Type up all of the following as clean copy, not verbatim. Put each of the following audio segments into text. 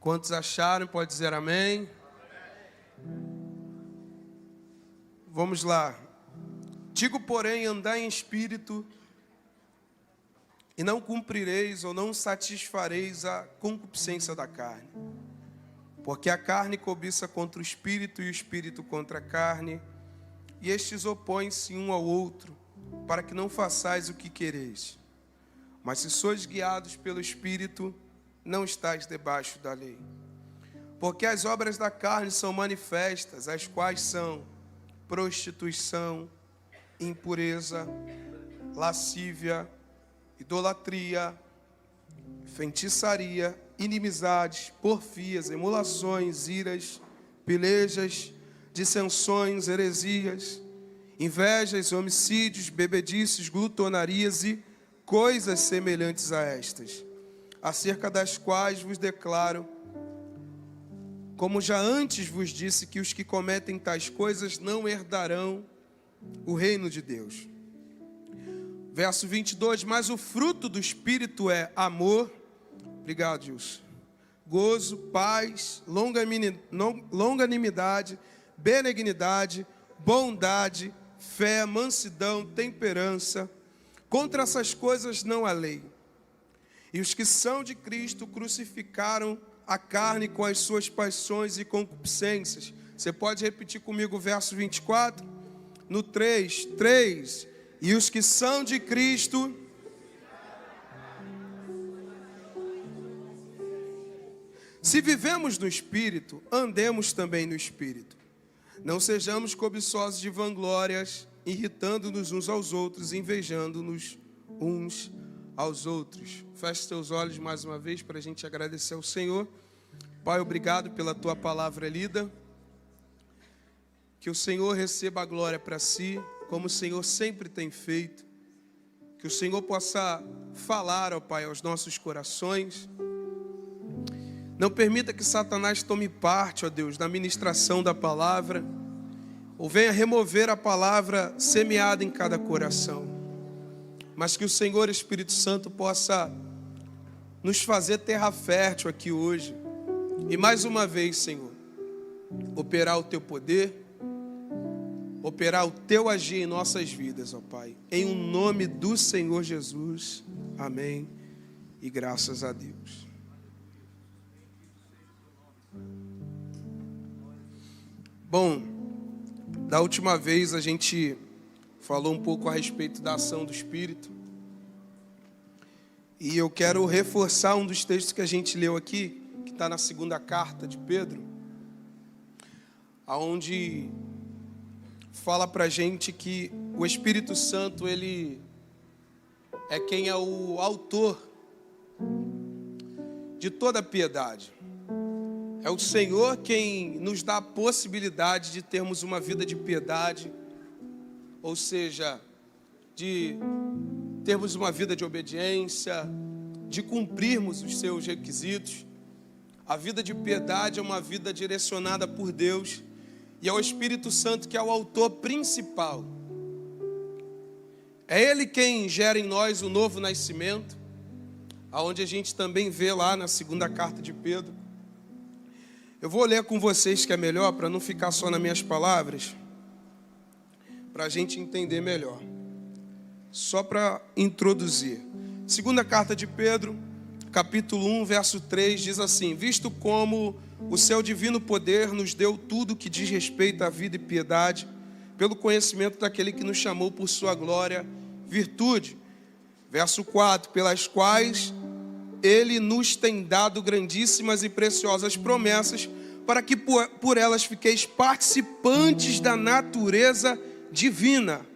Quantos acharam, pode dizer amém? Vamos lá. Digo, porém, andai em espírito, e não cumprireis ou não satisfareis a concupiscência da carne. Porque a carne cobiça contra o espírito, e o espírito contra a carne, e estes opõem-se um ao outro, para que não façais o que quereis. Mas se sois guiados pelo espírito, não estáis debaixo da lei. Porque as obras da carne são manifestas, as quais são prostituição, impureza, lascívia, idolatria, feitiçaria, inimizades, porfias, emulações, iras, pelejas, dissensões, heresias, invejas, homicídios, bebedices, glutonarias e coisas semelhantes a estas, acerca das quais vos declaro, como já antes vos disse, que os que cometem tais coisas não herdarão o reino de Deus. Verso 22, mas o fruto do Espírito é amor, obrigado, Gilson, gozo, paz, longanimidade, benignidade, bondade, fé, mansidão, temperança. Contra essas coisas não há lei. E os que são de Cristo crucificaram a carne com as suas paixões e concupiscências. Você pode repetir comigo o verso 24? No 3. E os que são de Cristo... Se vivemos no Espírito, andemos também no Espírito. Não sejamos cobiçosos de vanglórias, irritando-nos uns aos outros, invejando-nos uns aos outros. Feche seus olhos mais uma vez para a gente agradecer ao Senhor. Pai, obrigado pela Tua palavra lida. Que o Senhor receba a glória para si, como o Senhor sempre tem feito. Que o Senhor possa falar, ó Pai, aos nossos corações. Não permita que Satanás tome parte, ó Deus, na ministração da palavra, ou venha remover a palavra semeada em cada coração. Mas que o Senhor Espírito Santo possa nos fazer terra fértil aqui hoje. E mais uma vez, Senhor, operar o Teu poder, operar o Teu agir em nossas vidas, ó Pai. Em o nome do Senhor Jesus. Amém. E graças a Deus. Bom, da última vez a gente falou um pouco a respeito da ação do Espírito. E eu quero reforçar um dos textos que a gente leu aqui, que está na segunda carta de Pedro, onde fala para a gente que o Espírito Santo, ele é quem é o autor de toda a piedade. É o Senhor quem nos dá a possibilidade de termos uma vida de piedade, ou seja, de termos uma vida de obediência, de cumprirmos os seus requisitos. A vida de piedade é uma vida direcionada por Deus, e é o Espírito Santo que é o autor principal. É Ele quem gera em nós o novo nascimento, aonde a gente também vê lá na segunda carta de Pedro. Eu vou ler com vocês que é melhor, para não ficar só nas minhas palavras, para a gente entender melhor. Só para introduzir. Segunda carta de Pedro, capítulo 1, verso 3, diz assim: visto como o seu divino poder nos deu tudo que diz respeito à vida e piedade, pelo conhecimento daquele que nos chamou por sua glória, virtude. Verso 4, pelas quais Ele nos tem dado grandíssimas e preciosas promessas, para que por elas fiqueis participantes da natureza divina,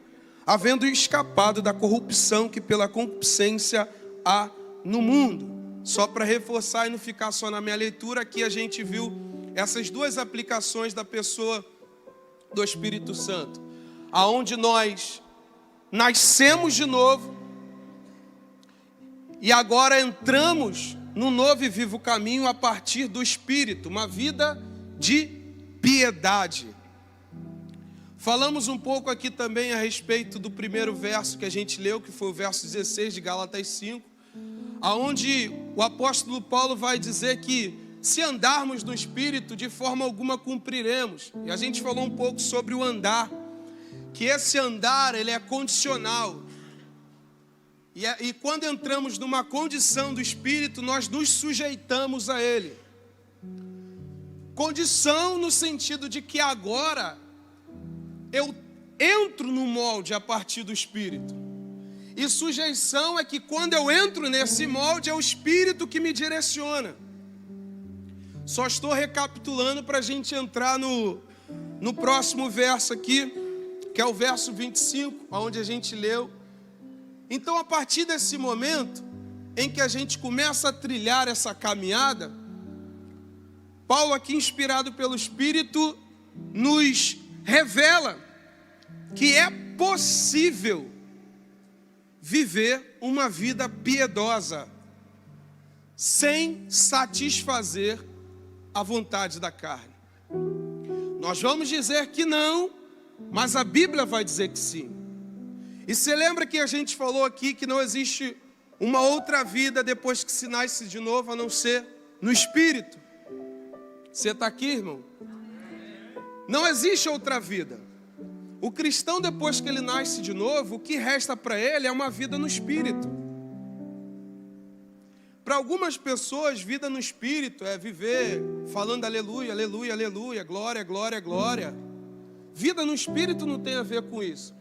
havendo escapado da corrupção que pela concupiscência há no mundo. Só para reforçar e não ficar só na minha leitura, aqui a gente viu essas duas aplicações da pessoa do Espírito Santo, aonde nós nascemos de novo, e agora entramos num novo e vivo caminho a partir do Espírito, uma vida de piedade. Falamos um pouco aqui também a respeito do primeiro verso que a gente leu, que foi o verso 16 de Gálatas 5, aonde o apóstolo Paulo vai dizer que se andarmos no Espírito, de forma alguma cumpriremos. E a gente falou um pouco sobre o andar, que esse andar, ele é condicional. E quando entramos numa condição do Espírito, nós nos sujeitamos a Ele. Condição no sentido de que agora eu entro no molde a partir do Espírito. E sujeição é que quando eu entro nesse molde, é o Espírito que me direciona. Só estou recapitulando para a gente entrar no próximo verso aqui, que é o verso 25, onde a gente leu. Então, a partir desse momento em que a gente começa a trilhar essa caminhada, Paulo, aqui inspirado pelo Espírito, nos revela que é possível viver uma vida piedosa sem satisfazer a vontade da carne. Nós vamos dizer que não, mas a Bíblia vai dizer que sim. E você lembra que a gente falou aqui que não existe uma outra vida depois que se nasce de novo, a não ser no Espírito? Você está aqui, irmão? Não existe outra vida. O cristão, depois que ele nasce de novo, o que resta para ele é uma vida no Espírito. Para algumas pessoas, vida no Espírito é viver falando aleluia, aleluia, aleluia, glória, glória, glória. Vida no Espírito não tem a ver com isso.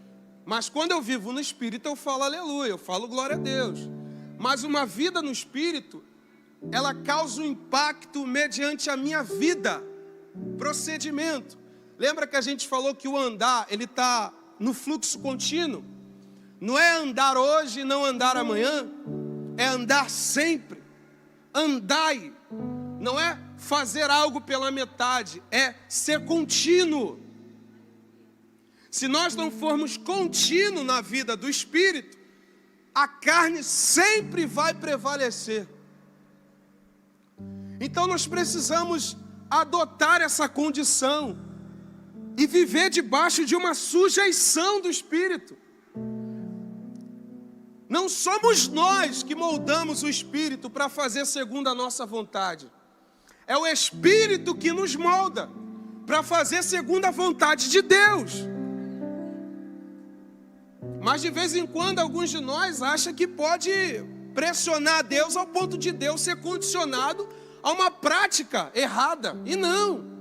Mas quando eu vivo no Espírito, eu falo aleluia, eu falo glória a Deus. Mas uma vida no Espírito, ela causa um impacto mediante a minha vida, procedimento. Lembra que a gente falou que o andar, ele está no fluxo contínuo? Não é andar hoje e não andar amanhã, é andar sempre. Andai, não é fazer algo pela metade, é ser contínuo. Se nós não formos contínuos na vida do Espírito, a carne sempre vai prevalecer. Então nós precisamos adotar essa condição e viver debaixo de uma sujeição do Espírito. Não somos nós que moldamos o Espírito para fazer segundo a nossa vontade. É o Espírito que nos molda para fazer segundo a vontade de Deus. Mas de vez em quando alguns de nós acham que pode pressionar Deus ao ponto de Deus ser condicionado a uma prática errada. E não.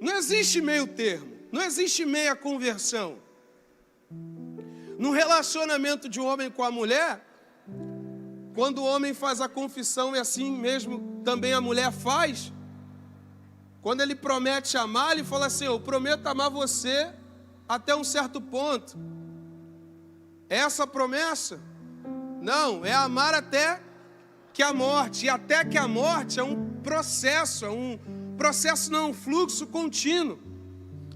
Não existe meio termo. Não existe meia conversão. No relacionamento de um homem com a mulher, quando o homem faz a confissão e assim mesmo também a mulher faz, quando ele promete amar, ele fala assim: eu prometo amar você até um certo ponto. Essa promessa? Não, é amar até que a morte. E até que a morte é um processo, não é um fluxo contínuo,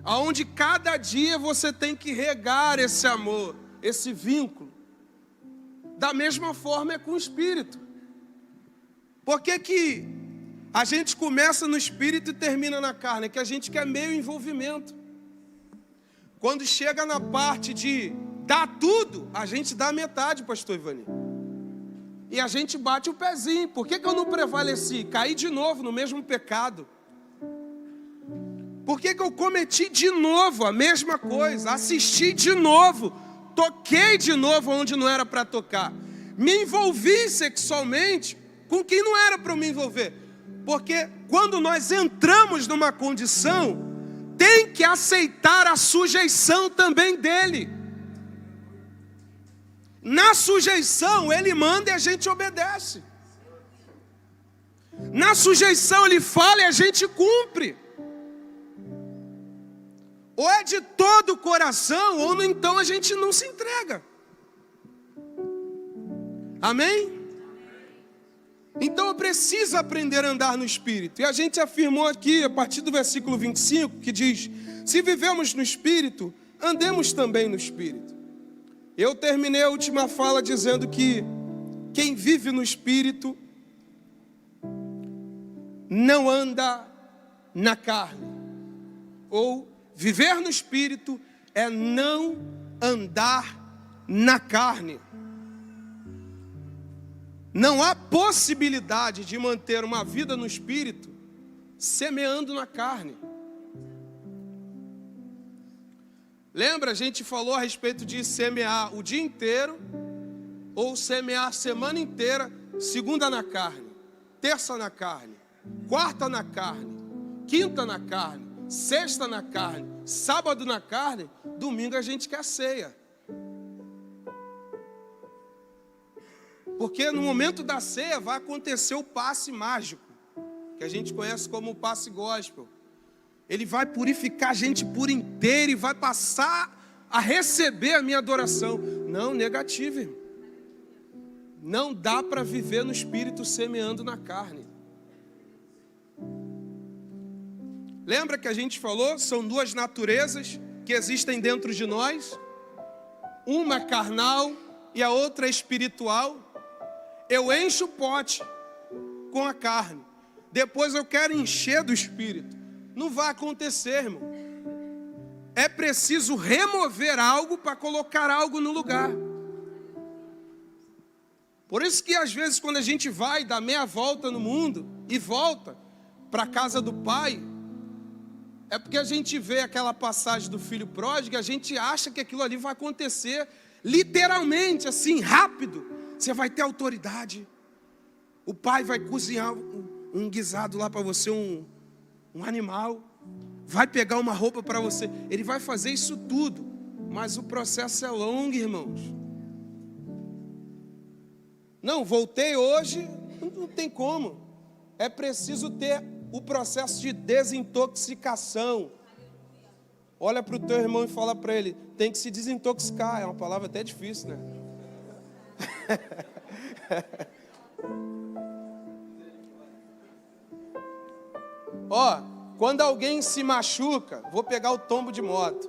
aonde cada dia você tem que regar esse amor, esse vínculo. Da mesma forma é com o Espírito. Por que a gente começa no Espírito e termina na carne? É que a gente quer meio envolvimento. Quando chega na parte de dar tudo, a gente dá metade, pastor Ivani. E a gente bate o pezinho. Por que eu não prevaleci? Caí de novo no mesmo pecado. Por que eu cometi de novo a mesma coisa? Assisti de novo. Toquei de novo onde não era para tocar. Me envolvi sexualmente com quem não era para me envolver. Porque quando nós entramos numa condição, tem que aceitar a sujeição também dele. Na sujeição, ele manda e a gente obedece. Na sujeição, ele fala e a gente cumpre. Ou é de todo o coração, ou então a gente não se entrega. Amém? Então eu preciso aprender a andar no Espírito. E a gente afirmou aqui, a partir do versículo 25, que diz: se vivemos no Espírito, andemos também no Espírito. Eu terminei a última fala dizendo que quem vive no Espírito não anda na carne. Ou viver no Espírito é não andar na carne. Não há possibilidade de manter uma vida no Espírito semeando na carne. Lembra, a gente falou a respeito de semear o dia inteiro ou semear a semana inteira, segunda na carne, terça na carne, quarta na carne, quinta na carne, sexta na carne, sábado na carne, domingo a gente quer ceia. Porque no momento da ceia vai acontecer o passe mágico, que a gente conhece como o passe gospel. Ele vai purificar a gente por inteiro e vai passar a receber a minha adoração. Não, negativo, irmão. Não dá para viver no Espírito semeando na carne. Lembra que a gente falou? São duas naturezas que existem dentro de nós. Uma carnal e a outra espiritual. Eu encho o pote com a carne. Depois eu quero encher do Espírito. Não vai acontecer, irmão. É preciso remover algo para colocar algo no lugar. Por isso que às vezes quando a gente vai dar meia volta no mundo e volta para a casa do pai, é porque a gente vê aquela passagem do filho pródigo e a gente acha que aquilo ali vai acontecer literalmente, assim, rápido. Você vai ter autoridade. O pai vai cozinhar um guisado lá para você, um animal. Vai pegar uma roupa para você. Ele vai fazer isso tudo. Mas o processo é longo, irmãos. Não, voltei hoje, não tem como. É preciso ter o processo de desintoxicação. Olha para o teu irmão e fala para ele, tem que se desintoxicar. É uma palavra até difícil, né? Ó, quando alguém se machuca, vou pegar o tombo de moto.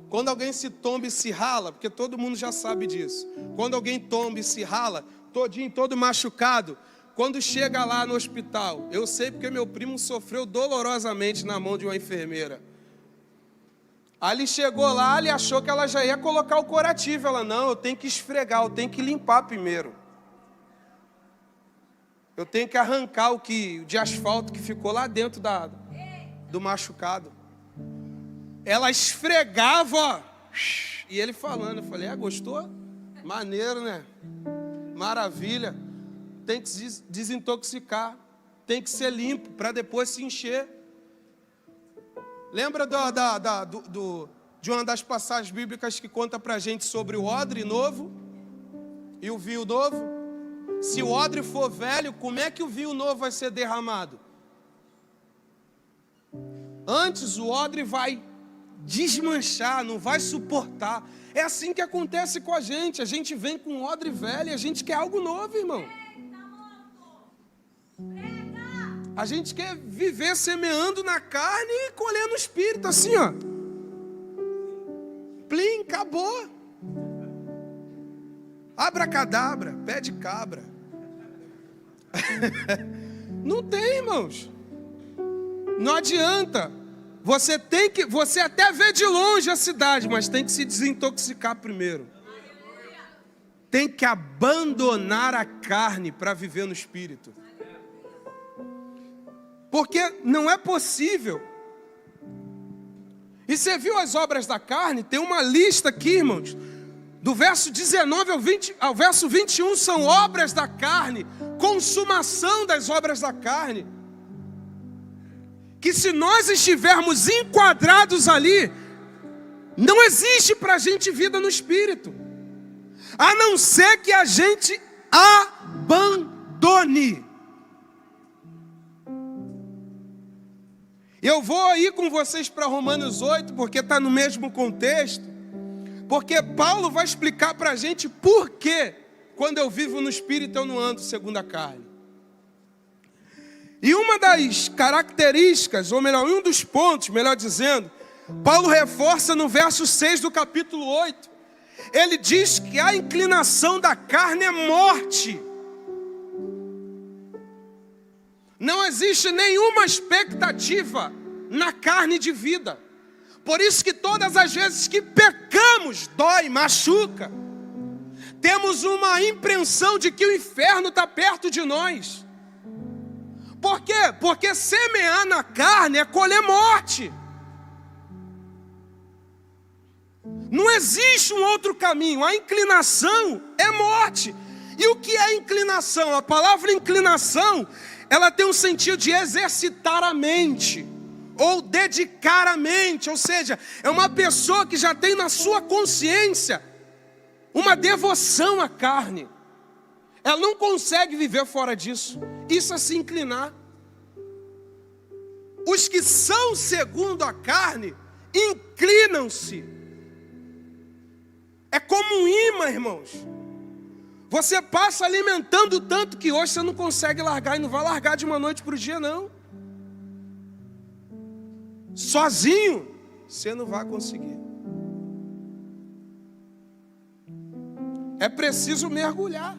Quando alguém se tomba e se rala, porque todo mundo já sabe disso. Quando alguém tomba e se rala, todinho, todo machucado, quando chega lá no hospital, eu sei porque meu primo sofreu dolorosamente na mão de uma enfermeira. Aí ele chegou lá, ele achou que ela já ia colocar o curativo. Ela, não, eu tenho que esfregar, eu tenho que limpar primeiro. Eu tenho que arrancar o de asfalto que ficou lá dentro do machucado. Ela esfregava, ó, e ele falando, eu falei, gostou? Maneiro, né? Maravilha. Tem que se desintoxicar, tem que ser limpo para depois se encher. Lembra de uma das passagens bíblicas que conta para a gente sobre o odre novo e o vinho novo? Se o odre for velho, como é que o vinho novo vai ser derramado? Antes o odre vai desmanchar, não vai suportar. É assim que acontece com a gente vem com um odre velho e a gente quer algo novo, irmão. A gente quer viver semeando na carne e colhendo o Espírito, assim, ó. Plim, acabou. Abracadabra, pé de cabra. Não tem, irmãos. Não adianta. Você até vê de longe a cidade, mas tem que se desintoxicar primeiro. Tem que abandonar a carne para viver no Espírito. Porque não é possível. E você viu as obras da carne? Tem uma lista aqui, irmãos. Do verso 19 ao verso 21 são obras da carne, consumação das obras da carne. Que se nós estivermos enquadrados ali, não existe para a gente vida no Espírito. A não ser que a gente abandone. Eu vou ir com vocês para Romanos 8, porque está no mesmo contexto. Porque Paulo vai explicar para a gente por que, quando eu vivo no Espírito, eu não ando segundo a carne. E uma das características, ou melhor, um dos pontos, melhor dizendo, Paulo reforça no verso 6 do capítulo 8. Ele diz que a inclinação da carne é morte. Não existe nenhuma expectativa na carne de vida. Por isso que todas as vezes que pecamos, dói, machuca. Temos uma impressão de que o inferno está perto de nós. Por quê? Porque semear na carne é colher morte. Não existe um outro caminho. A inclinação é morte. E o que é inclinação? A palavra inclinação, ela tem um sentido de exercitar a mente, ou dedicar a mente. Ou seja, é uma pessoa que já tem na sua consciência uma devoção à carne. Ela não consegue viver fora disso. Isso é se inclinar. Os que são segundo a carne, inclinam-se. É como um imã, irmãos. Você passa alimentando tanto que hoje você não consegue largar. E não vai largar de uma noite para o dia, não. Sozinho, você não vai conseguir. É preciso mergulhar.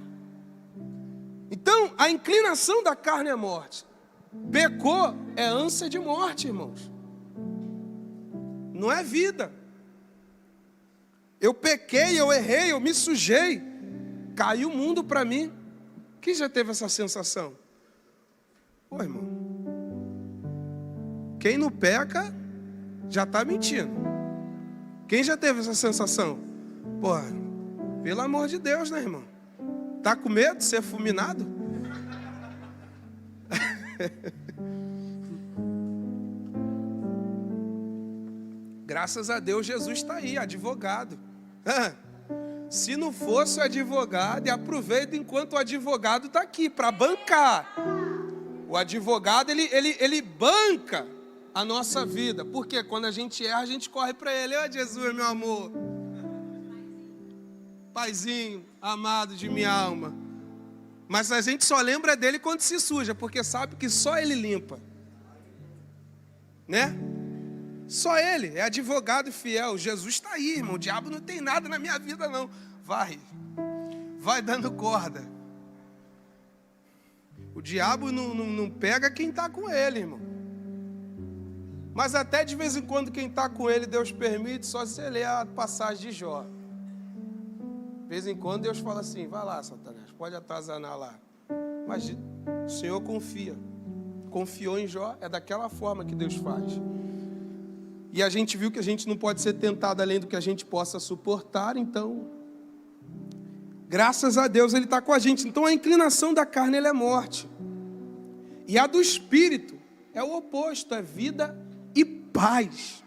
Então, a inclinação da carne é morte. Pecou é ânsia de morte, irmãos. Não é vida. Eu pequei, eu errei, eu me sujei. Caiu o mundo para mim. Quem já teve essa sensação? Pô, irmão. Quem não peca, já está mentindo. Quem já teve essa sensação? Pô, pelo amor de Deus, né, irmão? Tá com medo de ser fulminado? Graças a Deus, Jesus está aí, advogado. Se não fosse o advogado, e aproveita enquanto o advogado está aqui, para bancar. O advogado, ele banca a nossa vida. Porque quando a gente erra, a gente corre para ele. Ô Jesus, meu amor. Paizinho, amado de minha alma. Mas a gente só lembra dele quando se suja, porque sabe que só ele limpa. Né? Só ele, é advogado fiel. Jesus está aí, irmão. O diabo não tem nada na minha vida, não. Vai dando corda. O diabo não pega quem está com ele, irmão. Mas até de vez em quando quem está com ele, Deus permite, só se você ler a passagem de Jó. De vez em quando Deus fala assim, vai lá, Satanás, pode atazanar lá. Mas o Senhor confia. Confiou em Jó, é daquela forma que Deus faz. E a gente viu que a gente não pode ser tentado além do que a gente possa suportar, então, graças a Deus Ele está com a gente. Então a inclinação da carne ela é morte. E a do Espírito é o oposto, é vida e paz.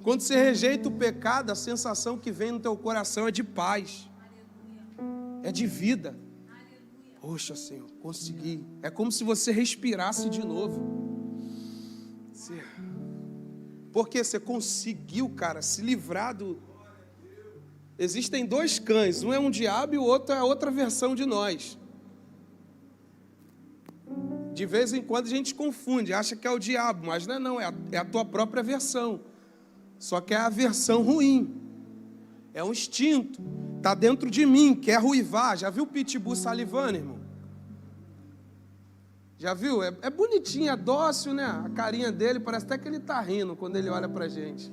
Quando você rejeita o pecado, a sensação que vem no teu coração é de paz. É de vida. Poxa, Senhor, consegui. É como se você respirasse de novo. Porque você conseguiu, cara, se livrar do... Existem dois cães, um é um diabo e o outro é a outra versão de nós. De vez em quando a gente confunde, acha que é o diabo, mas não é não, é a tua própria versão. Só que é a versão ruim. É um instinto. Está dentro de mim, quer ruivar. Já viu o pitbull salivando, irmão? Já viu? É bonitinho, é dócil, né? A carinha dele, parece até que ele está rindo quando ele olha para a gente.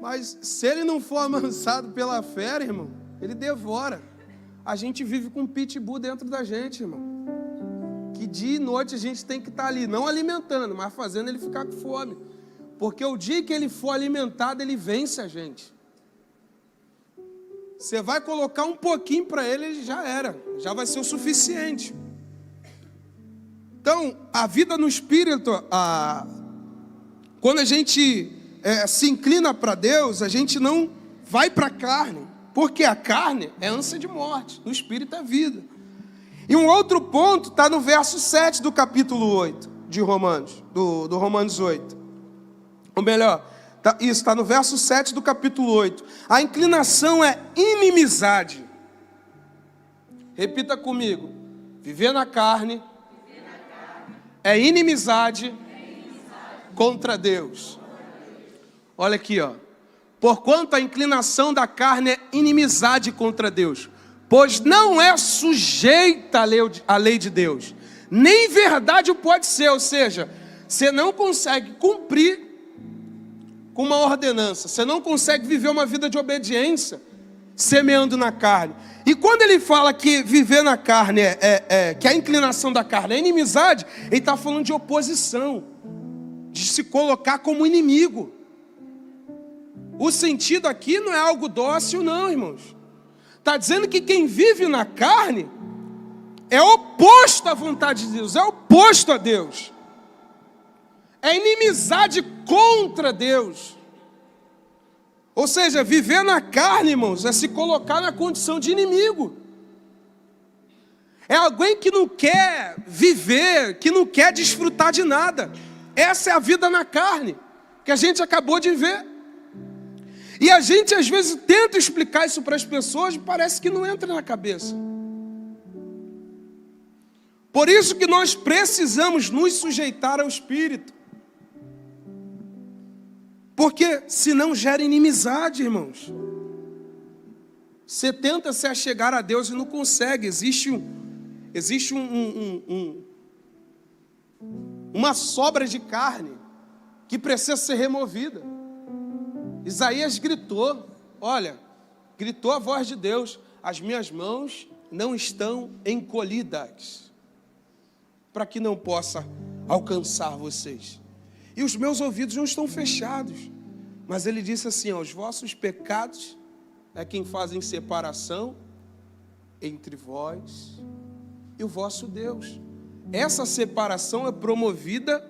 Mas se ele não for amansado pela fera, irmão, ele devora. A gente vive com um pitbull dentro da gente, irmão. Que dia e noite a gente tem que estar ali, não alimentando, mas fazendo ele ficar com fome. Porque o dia que ele for alimentado, ele vence a gente. Você vai colocar um pouquinho para ele, ele já era. Já vai ser o suficiente. Então, a vida no Espírito, quando a gente se inclina para Deus, a gente não vai para a carne. Porque a carne é ânsia de morte, no Espírito é vida. E um outro ponto está no verso 7 do capítulo 8 de Romanos, do Romanos 8. Ou melhor, isso está no verso 7 do capítulo 8. A inclinação é inimizade. Repita comigo. Viver na carne é inimizade contra Deus. Olha aqui, ó. Porquanto a inclinação da carne é inimizade contra Deus, pois não é sujeita à lei de Deus, nem verdade o pode ser. Ou seja, você não consegue cumprir com uma ordenança. Você não consegue viver uma vida de obediência semeando na carne. E quando ele fala que viver na carne que a inclinação da carne é inimizade, ele está falando de oposição, de se colocar como inimigo. O sentido aqui não é algo dócil, não, irmãos. Está dizendo que quem vive na carne é oposto à vontade de Deus, é oposto a Deus. É inimizade contra Deus. Ou seja, viver na carne, irmãos, é se colocar na condição de inimigo. É alguém que não quer viver, que não quer desfrutar de nada. Essa é a vida na carne, que a gente acabou de ver. E a gente às vezes tenta explicar isso para as pessoas e parece que não entra na cabeça. Por isso que nós precisamos nos sujeitar ao Espírito. Porque senão gera inimizade, irmãos. Você tenta se achegar a Deus e não consegue. Existe uma sobra de carne que precisa ser removida. Isaías gritou, gritou a voz de Deus: as minhas mãos não estão encolhidas, para que não possa alcançar vocês. E os meus ouvidos não estão fechados. Mas ele disse assim: os vossos pecados é quem fazem separação entre vós e o vosso Deus. Essa separação é promovida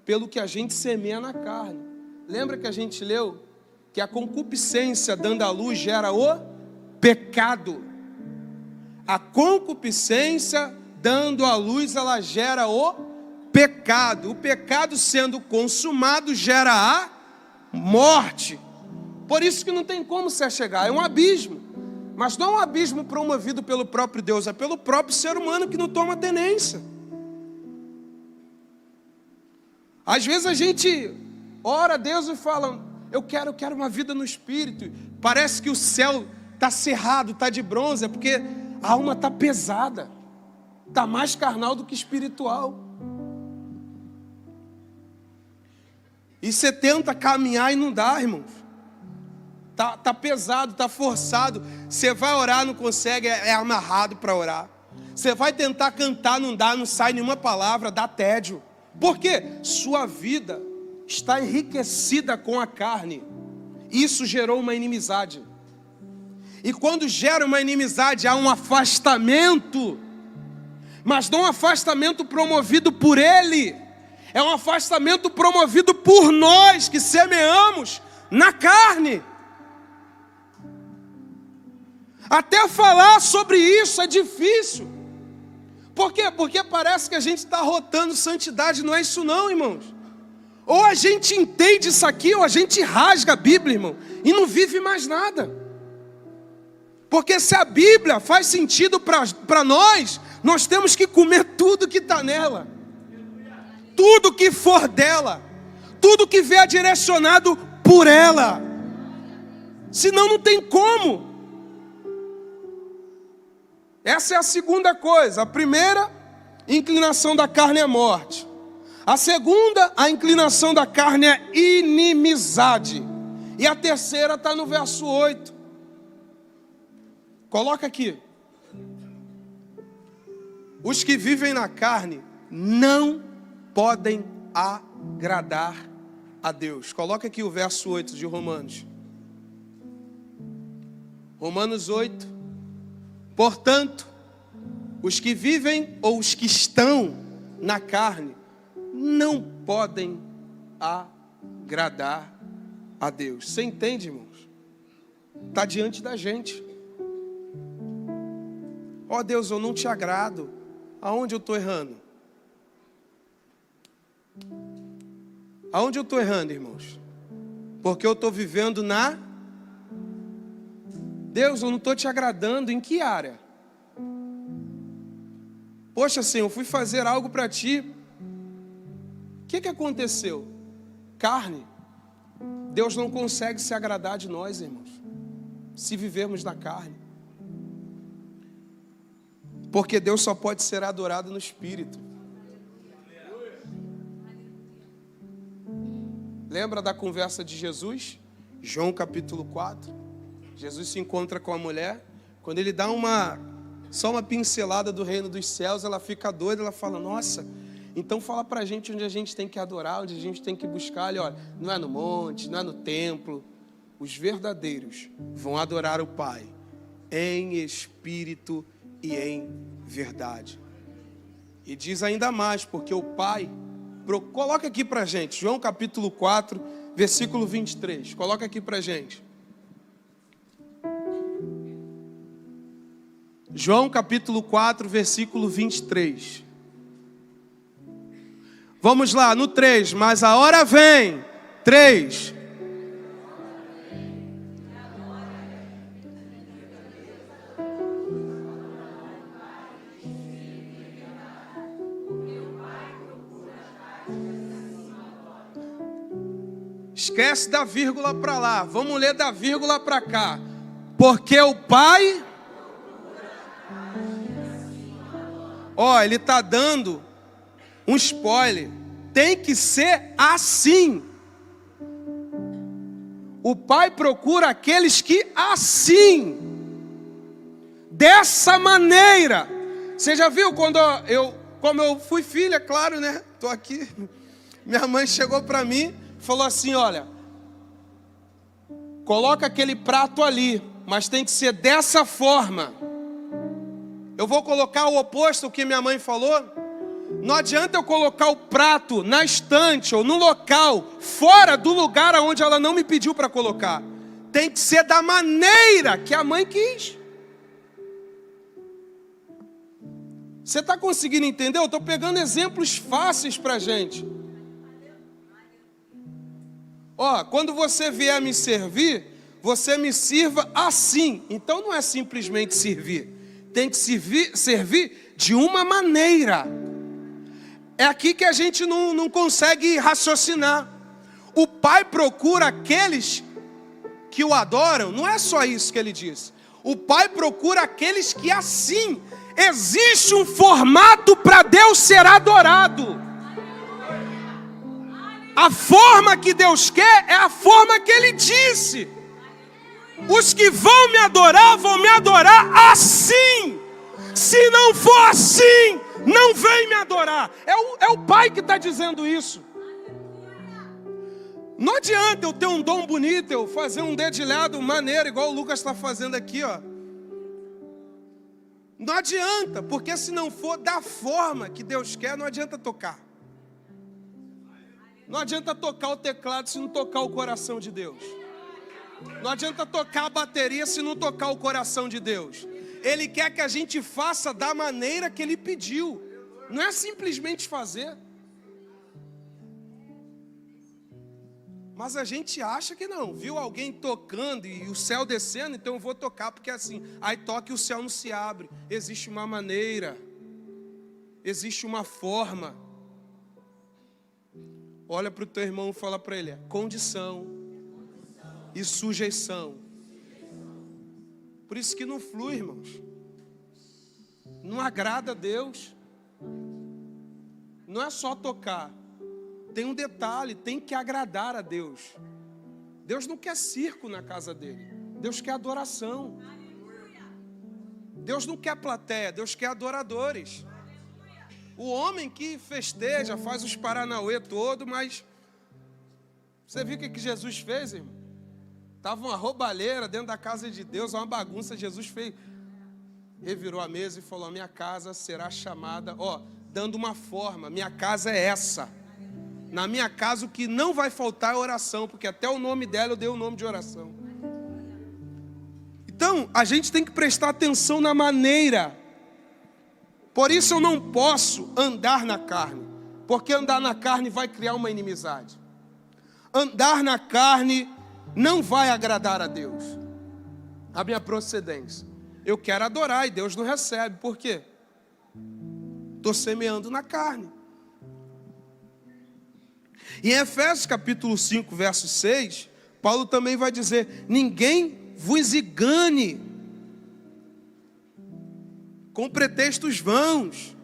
pelo que a gente semeia na carne. Lembra que a gente leu que a concupiscência dando à luz gera o pecado. A concupiscência dando à luz, ela gera o pecado. O pecado sendo consumado gera a morte. Por isso que não tem como se achegar, é um abismo. Mas não é um abismo promovido pelo próprio Deus, é pelo próprio ser humano que não toma tenência. Às vezes a gente ora a Deus e fala: eu quero uma vida no Espírito. Parece que o céu está cerrado, está de bronze, é porque a alma está pesada, está mais carnal do que espiritual. E você tenta caminhar e não dá, irmãos. Tá pesado, tá forçado. Você vai orar, não consegue, é amarrado para orar. Você vai tentar cantar, não dá, não sai nenhuma palavra, dá tédio. Por quê? Sua vida está enriquecida com a carne. Isso gerou uma inimizade. E quando gera uma inimizade, há um afastamento. Mas não um afastamento promovido por ele. É um afastamento promovido por nós que semeamos na carne. Até falar sobre isso é difícil. Por quê? Porque parece que a gente está rotando santidade. Não é isso não, irmãos. Ou a gente entende isso aqui, ou a gente rasga a Bíblia, irmão, e não vive mais nada. Porque se a Bíblia faz sentido para nós, nós temos que comer tudo que está nela. Tudo que for dela, tudo que vier direcionado por ela. Senão não tem como. Essa é a segunda coisa. A primeira, inclinação da carne é morte. A segunda, a inclinação da carne é inimizade. E a terceira está no verso 8. Coloca aqui. Os que vivem na carne não podem agradar a Deus. Coloca aqui o verso 8 de Romanos. Romanos 8. Portanto, os que vivem ou os que estão na carne não podem agradar a Deus. Você entende, irmãos? Está diante da gente. Ó Deus, eu não te agrado. Aonde eu estou errando? Aonde eu estou errando, irmãos? Porque eu estou vivendo na... Deus, eu não estou te agradando. Em que área? Poxa, Senhor, eu fui fazer algo para ti. O que aconteceu? Carne. Deus não consegue se agradar de nós, irmãos, se vivermos na carne. Porque Deus só pode ser adorado no Espírito. Lembra da conversa de Jesus? João capítulo 4. Jesus se encontra com a mulher. Quando ele dá só uma pincelada do reino dos céus, ela fica doida, ela fala, nossa, então fala pra gente onde a gente tem que adorar, onde a gente tem que buscar. Olha, não é no monte, não é no templo. Os verdadeiros vão adorar o Pai em espírito e em verdade. E diz ainda mais, porque o Pai... Coloca aqui pra gente, João capítulo 4, versículo 23. Coloca aqui pra gente. João capítulo 4, versículo 23. Vamos lá, no 3. Mas a hora vem. 3. Esquece da vírgula para lá. Vamos ler da vírgula para cá. Porque o Pai... ele está dando um spoiler. Tem que ser assim. O Pai procura aqueles que assim, dessa maneira. Você já viu quando como eu fui filha, claro, né? Estou aqui. Minha mãe chegou para mim, falou assim, olha, coloca aquele prato ali, mas tem que ser dessa forma. Eu vou colocar o oposto do que minha mãe falou. Não adianta eu colocar o prato na estante ou no local, fora do lugar onde ela não me pediu para colocar. Tem que ser da maneira que a mãe quis. Você está conseguindo entender? Eu estou pegando exemplos fáceis para a gente. Quando você vier me servir, você me sirva assim. Então não é simplesmente servir. Tem que servir de uma maneira. É aqui que a gente não consegue raciocinar. O Pai procura aqueles que o adoram. Não é só isso que ele diz. O Pai procura aqueles que assim. Existe um formato para Deus ser adorado. A forma que Deus quer é a forma que Ele disse. Os que vão me adorar assim. Se não for assim, não vem me adorar. É o Pai que está dizendo isso. Não adianta eu ter um dom bonito, eu fazer um dedilhado maneiro, igual o Lucas está fazendo aqui, Não adianta, porque se não for da forma que Deus quer, não adianta tocar. Não adianta tocar o teclado se não tocar o coração de Deus. Não adianta tocar a bateria se não tocar o coração de Deus. Ele quer que a gente faça da maneira que Ele pediu. Não é simplesmente fazer. Mas a gente acha que não. Viu alguém tocando e o céu descendo, então eu vou tocar porque é assim. Aí toca e o céu não se abre. Existe uma maneira. Existe uma forma. Olha para o teu irmão e fala para ele, condição e sujeição. Por isso que não flui, irmãos. Não agrada a Deus. Não é só tocar. Tem um detalhe, tem que agradar a Deus. Deus não quer circo na casa dele. Deus quer adoração. Deus não quer plateia, Deus quer adoradores. O homem que festeja, faz os paranauê todo, mas... Você viu o que Jesus fez, irmão? Estava uma roubalheira dentro da casa de Deus, uma bagunça. Jesus fez, revirou a mesa e falou, minha casa será chamada, dando uma forma, minha casa é essa. Na minha casa o que não vai faltar é oração, porque até o nome dela eu dei o nome de oração. Então, a gente tem que prestar atenção na maneira. Por isso eu não posso andar na carne, porque andar na carne vai criar uma inimizade. Andar na carne não vai agradar a Deus. A minha procedência. Eu quero adorar e Deus não recebe. Por quê? Estou semeando na carne. Em Efésios capítulo 5, verso 6, Paulo também vai dizer, ninguém vos engane com pretextos vãos.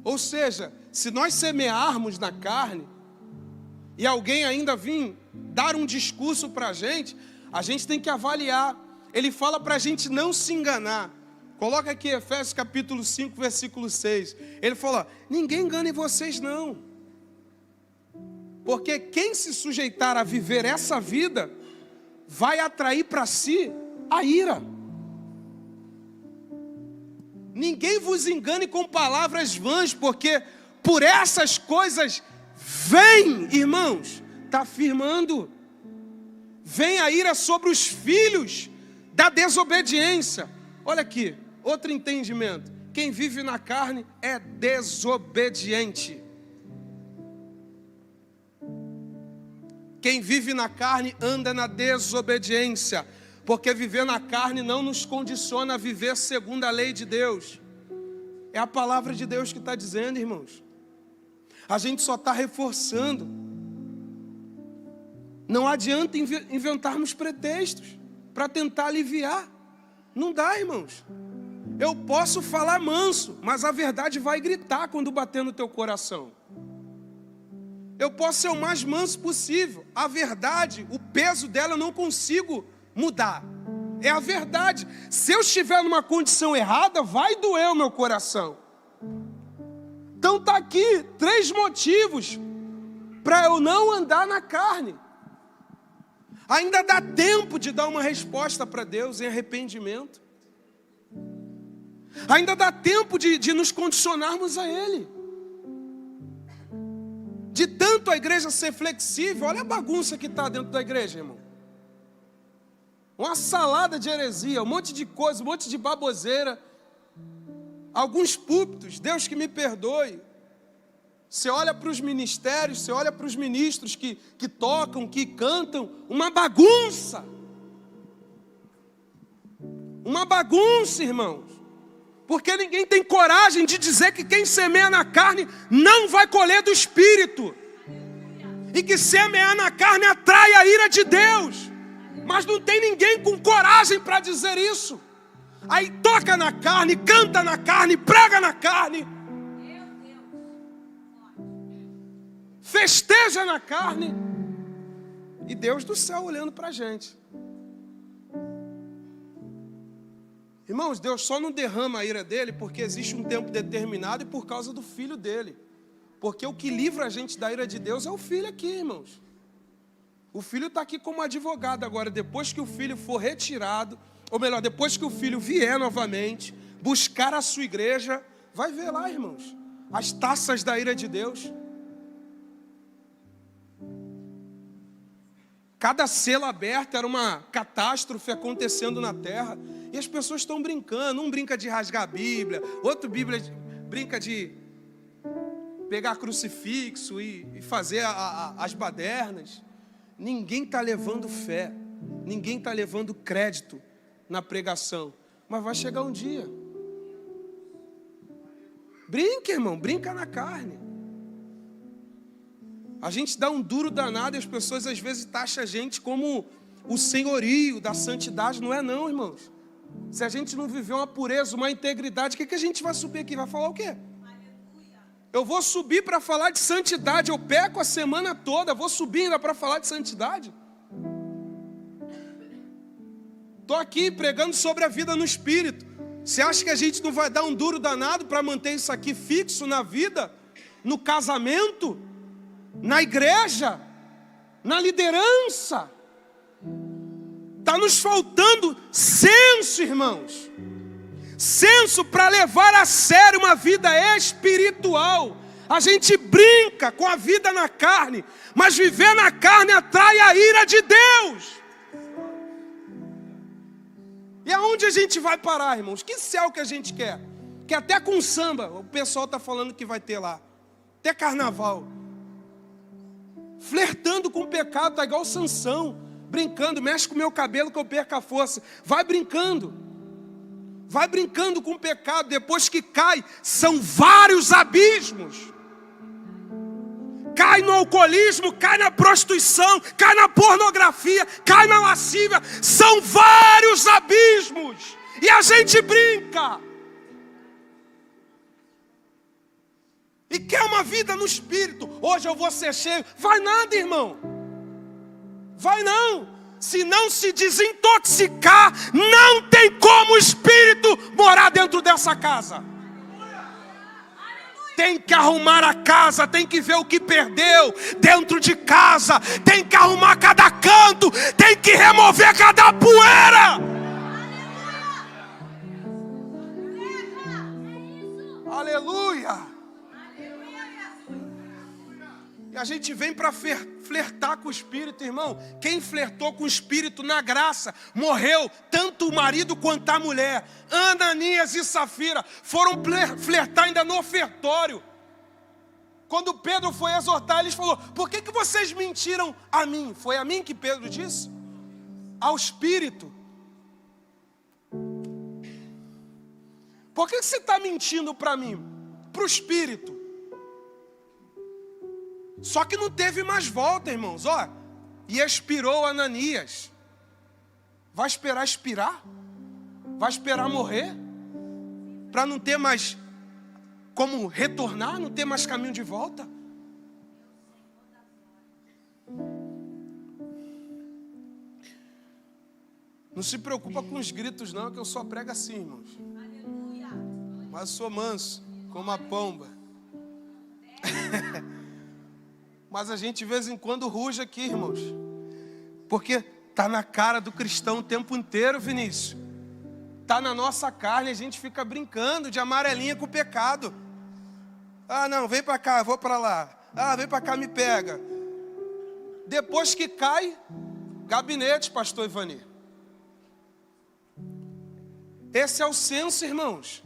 Ou seja, se nós semearmos na carne, e alguém ainda vir dar um discurso para a gente tem que avaliar. Ele fala para a gente não se enganar. Coloca aqui Efésios capítulo 5, versículo 6. Ele fala: ninguém engane vocês não. Porque quem se sujeitar a viver essa vida vai atrair para si a ira. Ninguém vos engane com palavras vãs, porque por essas coisas vem, irmãos, está afirmando, vem a ira sobre os filhos da desobediência. Olha aqui, outro entendimento: quem vive na carne é desobediente. Quem vive na carne anda na desobediência, porque viver na carne não nos condiciona a viver segundo a lei de Deus. É a palavra de Deus que está dizendo, irmãos. A gente só está reforçando. Não adianta inventarmos pretextos para tentar aliviar. Não dá, irmãos. Eu posso falar manso, mas a verdade vai gritar quando bater no teu coração. Eu posso ser o mais manso possível. A verdade, o peso dela eu não consigo mudar. É a verdade. Se eu estiver numa condição errada, vai doer o meu coração. Então está aqui 3 motivos para eu não andar na carne. Ainda dá tempo de dar uma resposta para Deus em arrependimento. Ainda dá tempo de nos condicionarmos a Ele. De tanto a igreja ser flexível, olha a bagunça que está dentro da igreja, irmão. Uma salada de heresia, um monte de coisa, um monte de baboseira. Alguns púlpitos, Deus que me perdoe. Você olha para os ministérios, você olha para os ministros que tocam, que cantam, uma bagunça. Uma bagunça, irmãos. Porque ninguém tem coragem de dizer que quem semeia na carne não vai colher do Espírito. E que semear na carne atrai a ira de Deus. Mas não tem ninguém com coragem para dizer isso. Aí toca na carne, canta na carne, prega na carne. Festeja na carne. E Deus do céu olhando para a gente. Irmãos, Deus só não derrama a ira dele porque existe um tempo determinado e por causa do Filho dele. Porque o que livra a gente da ira de Deus é o Filho aqui, irmãos. O Filho está aqui como advogado agora. Depois que o Filho for retirado, ou melhor, depois que o Filho vier novamente, buscar a sua igreja, vai ver lá, irmãos, as taças da ira de Deus. Cada selo aberto era uma catástrofe acontecendo na terra. E as pessoas estão brincando. Um brinca de rasgar a Bíblia, outro brinca de pegar crucifixo e fazer as badernas. Ninguém está levando fé. Ninguém está levando crédito na pregação. Mas vai chegar um dia. Brinca, irmão. Brinca na carne. A gente dá um duro danado e as pessoas às vezes taxam a gente como o senhorio da santidade. Não é não, irmãos. Se a gente não viver uma pureza, uma integridade, o que a gente vai subir aqui? Vai falar o quê? Eu vou subir para falar de santidade. Eu peco a semana toda, vou subir ainda para falar de santidade. Estou aqui pregando sobre a vida no Espírito. Você acha que a gente não vai dar um duro danado para manter isso aqui fixo na vida? No casamento? Na igreja, na liderança? Está nos faltando senso, irmãos. Senso para levar a sério uma vida espiritual. A gente brinca com a vida na carne, mas viver na carne atrai a ira de Deus. E aonde a gente vai parar, irmãos? Que céu que a gente quer? Que até com samba, o pessoal está falando que vai ter lá. Até carnaval. Flertando com o pecado, tá igual Sansão, brincando, mexe com o meu cabelo que eu perca a força. Vai brincando com o pecado. Depois que cai, são vários abismos. Cai no alcoolismo, cai na prostituição, cai na pornografia, cai na lascívia. São vários abismos. E a gente brinca. E quer uma uma vida no Espírito. Hoje eu vou ser cheio. Vai nada, irmão. Vai não. Se não se desintoxicar, não tem como o Espírito morar dentro dessa casa. Tem que arrumar a casa, tem que ver o que perdeu dentro de casa, tem que arrumar cada canto, tem que remover cada poeira. Aleluia. E a gente vem para flertar com o Espírito, irmão. Quem flertou com o Espírito na graça, morreu, tanto o marido quanto a mulher. Ananias e Safira foram flertar ainda no ofertório. Quando Pedro foi exortar, eles falaram: por que vocês mentiram a mim? Foi a mim que Pedro disse? Ao Espírito. Por que você está mentindo para mim? Para o Espírito. Só que não teve mais volta, irmãos. Ó, e expirou Ananias. Vai esperar expirar? Vai esperar morrer? Para não ter mais como retornar? Não ter mais caminho de volta? Não se preocupa com os gritos não, que eu só prego assim, irmãos. Mas eu sou manso, como a pomba. Mas a gente de vez em quando ruge aqui, irmãos. Porque está na cara do cristão o tempo inteiro, Vinícius. Está na nossa carne, a gente fica brincando de amarelinha com o pecado. Ah, não, vem para cá, eu vou para lá. Ah, vem para cá, me pega. Depois que cai, gabinete, pastor Ivani. Esse é o senso, irmãos.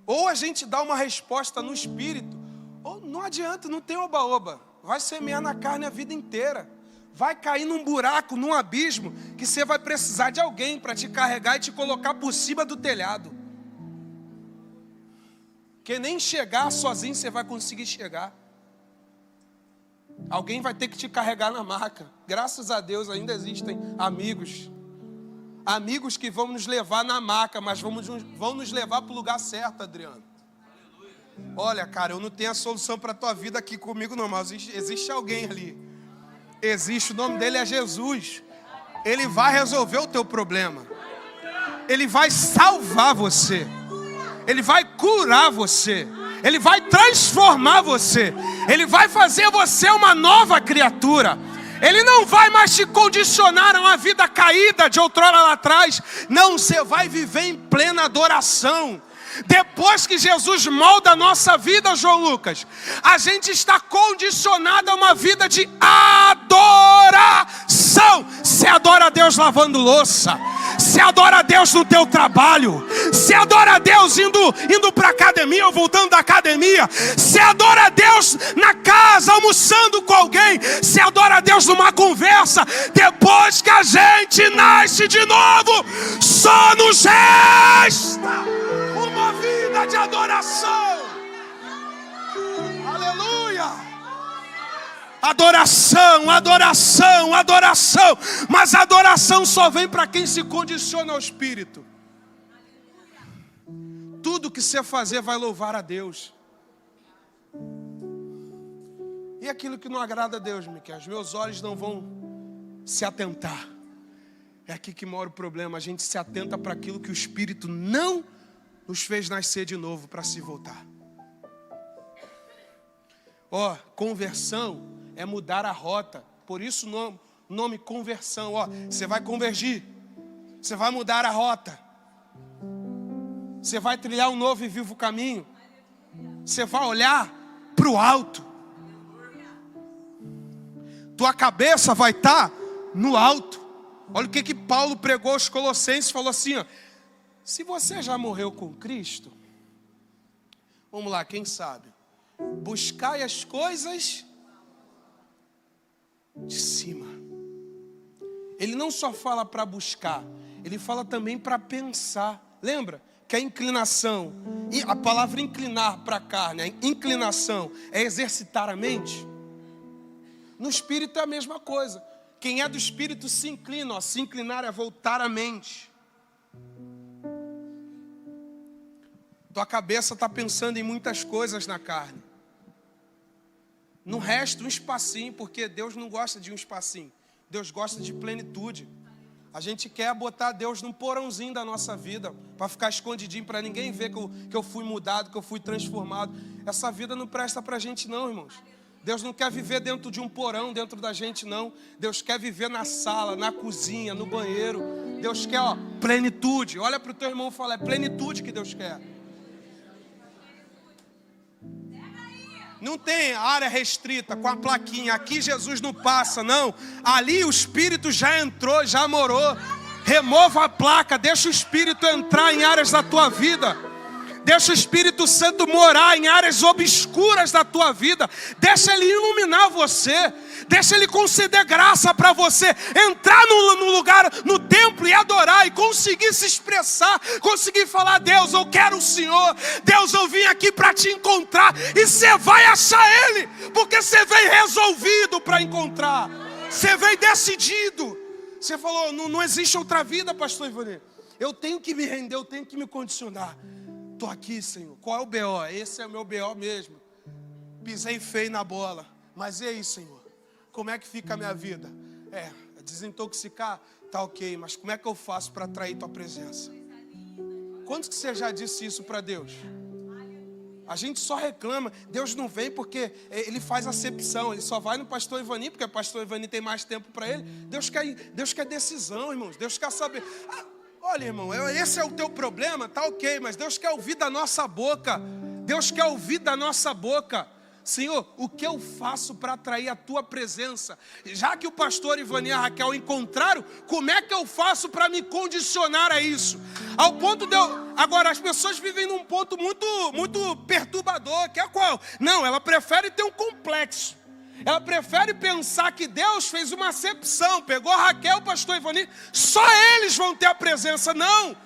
Ou a gente dá uma resposta no Espírito, ou não adianta, não tem oba-oba. Vai semear na carne a vida inteira. Vai cair num buraco, num abismo, que você vai precisar de alguém para te carregar e te colocar por cima do telhado. Que nem chegar sozinho você vai conseguir chegar. Alguém vai ter que te carregar na maca. Graças a Deus ainda existem amigos. Amigos que vão nos levar na maca, mas vão nos levar para o lugar certo, Adriano. Olha, cara, eu não tenho a solução para a tua vida aqui comigo não, mas existe alguém ali. Existe, o nome dele é Jesus. Ele vai resolver o teu problema. Ele vai salvar você. Ele vai curar você. Ele vai transformar você. Ele vai fazer você uma nova criatura. Ele não vai mais te condicionar a uma vida caída de outrora lá atrás. Não, você vai viver em plena adoração. Depois que Jesus molda a nossa vida, João Lucas, a gente está condicionado a uma vida de adoração. Você adora a Deus lavando louça. Você adora a Deus no teu trabalho. Você adora a Deus indo para a academia ou voltando da academia. Você adora a Deus na casa, almoçando com alguém. Você adora a Deus numa conversa. Depois que a gente nasce de novo, só nos resta uma vida de adoração. Aleluia. Adoração, adoração, adoração. Mas a adoração só vem para quem se condiciona ao Espírito. Tudo que você fazer vai louvar a Deus. E aquilo que não agrada a Deus, Miquel, os meus olhos não vão se atentar. É aqui que mora o problema. A gente se atenta para aquilo que o Espírito não nos fez nascer de novo para se voltar. Ó, conversão é mudar a rota. Por isso o nome conversão. Ó, você vai convergir. Você vai mudar a rota. Você vai trilhar um novo e vivo caminho. Você vai olhar para o alto. Tua cabeça vai estar no alto. Olha o que Paulo pregou aos Colossenses. Falou assim, ó. Se você já morreu com Cristo, vamos lá, quem sabe? Buscai as coisas de cima. Ele não só fala para buscar, ele fala também para pensar. Lembra que a inclinação, a palavra inclinar para a carne, a inclinação é exercitar a mente? No Espírito é a mesma coisa. Quem é do Espírito se inclina, ó, se inclinar é voltar a mente. Tua cabeça está pensando em muitas coisas na carne. Não resta um espacinho, porque Deus não gosta de um espacinho. Deus gosta de plenitude. A gente quer botar Deus num porãozinho da nossa vida, para ficar escondidinho, para ninguém ver que eu fui mudado, que eu fui transformado. Essa vida não presta para a gente não, irmãos. Deus não quer viver dentro de um porão, dentro da gente não. Deus quer viver na sala, na cozinha, no banheiro. Deus quer, plenitude. Olha para o teu irmão e fala, é plenitude que Deus quer. Não tem área restrita com a plaquinha, aqui Jesus não passa, não. Ali o Espírito já entrou, já morou. Remova a placa, deixa o Espírito entrar em áreas da tua vida. Deixa o Espírito Santo morar em áreas obscuras da tua vida. Deixa Ele iluminar você. Deixa Ele conceder graça para você entrar no lugar, no templo e adorar. E conseguir se expressar. Conseguir falar, Deus, eu quero o Senhor. Deus, eu vim aqui para te encontrar. E você vai achar Ele. Porque você veio resolvido para encontrar. Você veio decidido. Você falou, não existe outra vida, pastor Ivani. Eu tenho que me render, eu tenho que me condicionar. Estou aqui, Senhor. Qual é o BO? Esse é o meu BO mesmo. Pisei feio na bola. Mas e aí, Senhor? Como é que fica a minha vida? Desintoxicar? Tá ok, mas como é que eu faço para atrair tua presença? Quantos que você já disse isso para Deus? A gente só reclama. Deus não vem porque Ele faz acepção. Ele só vai no pastor Ivani, porque o pastor Ivani tem mais tempo para ele. Deus quer decisão, irmãos. Deus quer saber. Olha, irmão, esse é o teu problema, tá ok, mas Deus quer ouvir da nossa boca. Deus quer ouvir da nossa boca. Senhor, o que eu faço para atrair a tua presença? Já que o pastor Ivani e a Raquel encontraram, como é que eu faço para me condicionar a isso? Ao ponto de eu... Agora, as pessoas vivem num ponto muito perturbador, que é qual? Não, ela prefere ter um complexo. Ela prefere pensar que Deus fez uma acepção, pegou a Raquel, o pastor Ivani, só eles vão ter a presença. Não,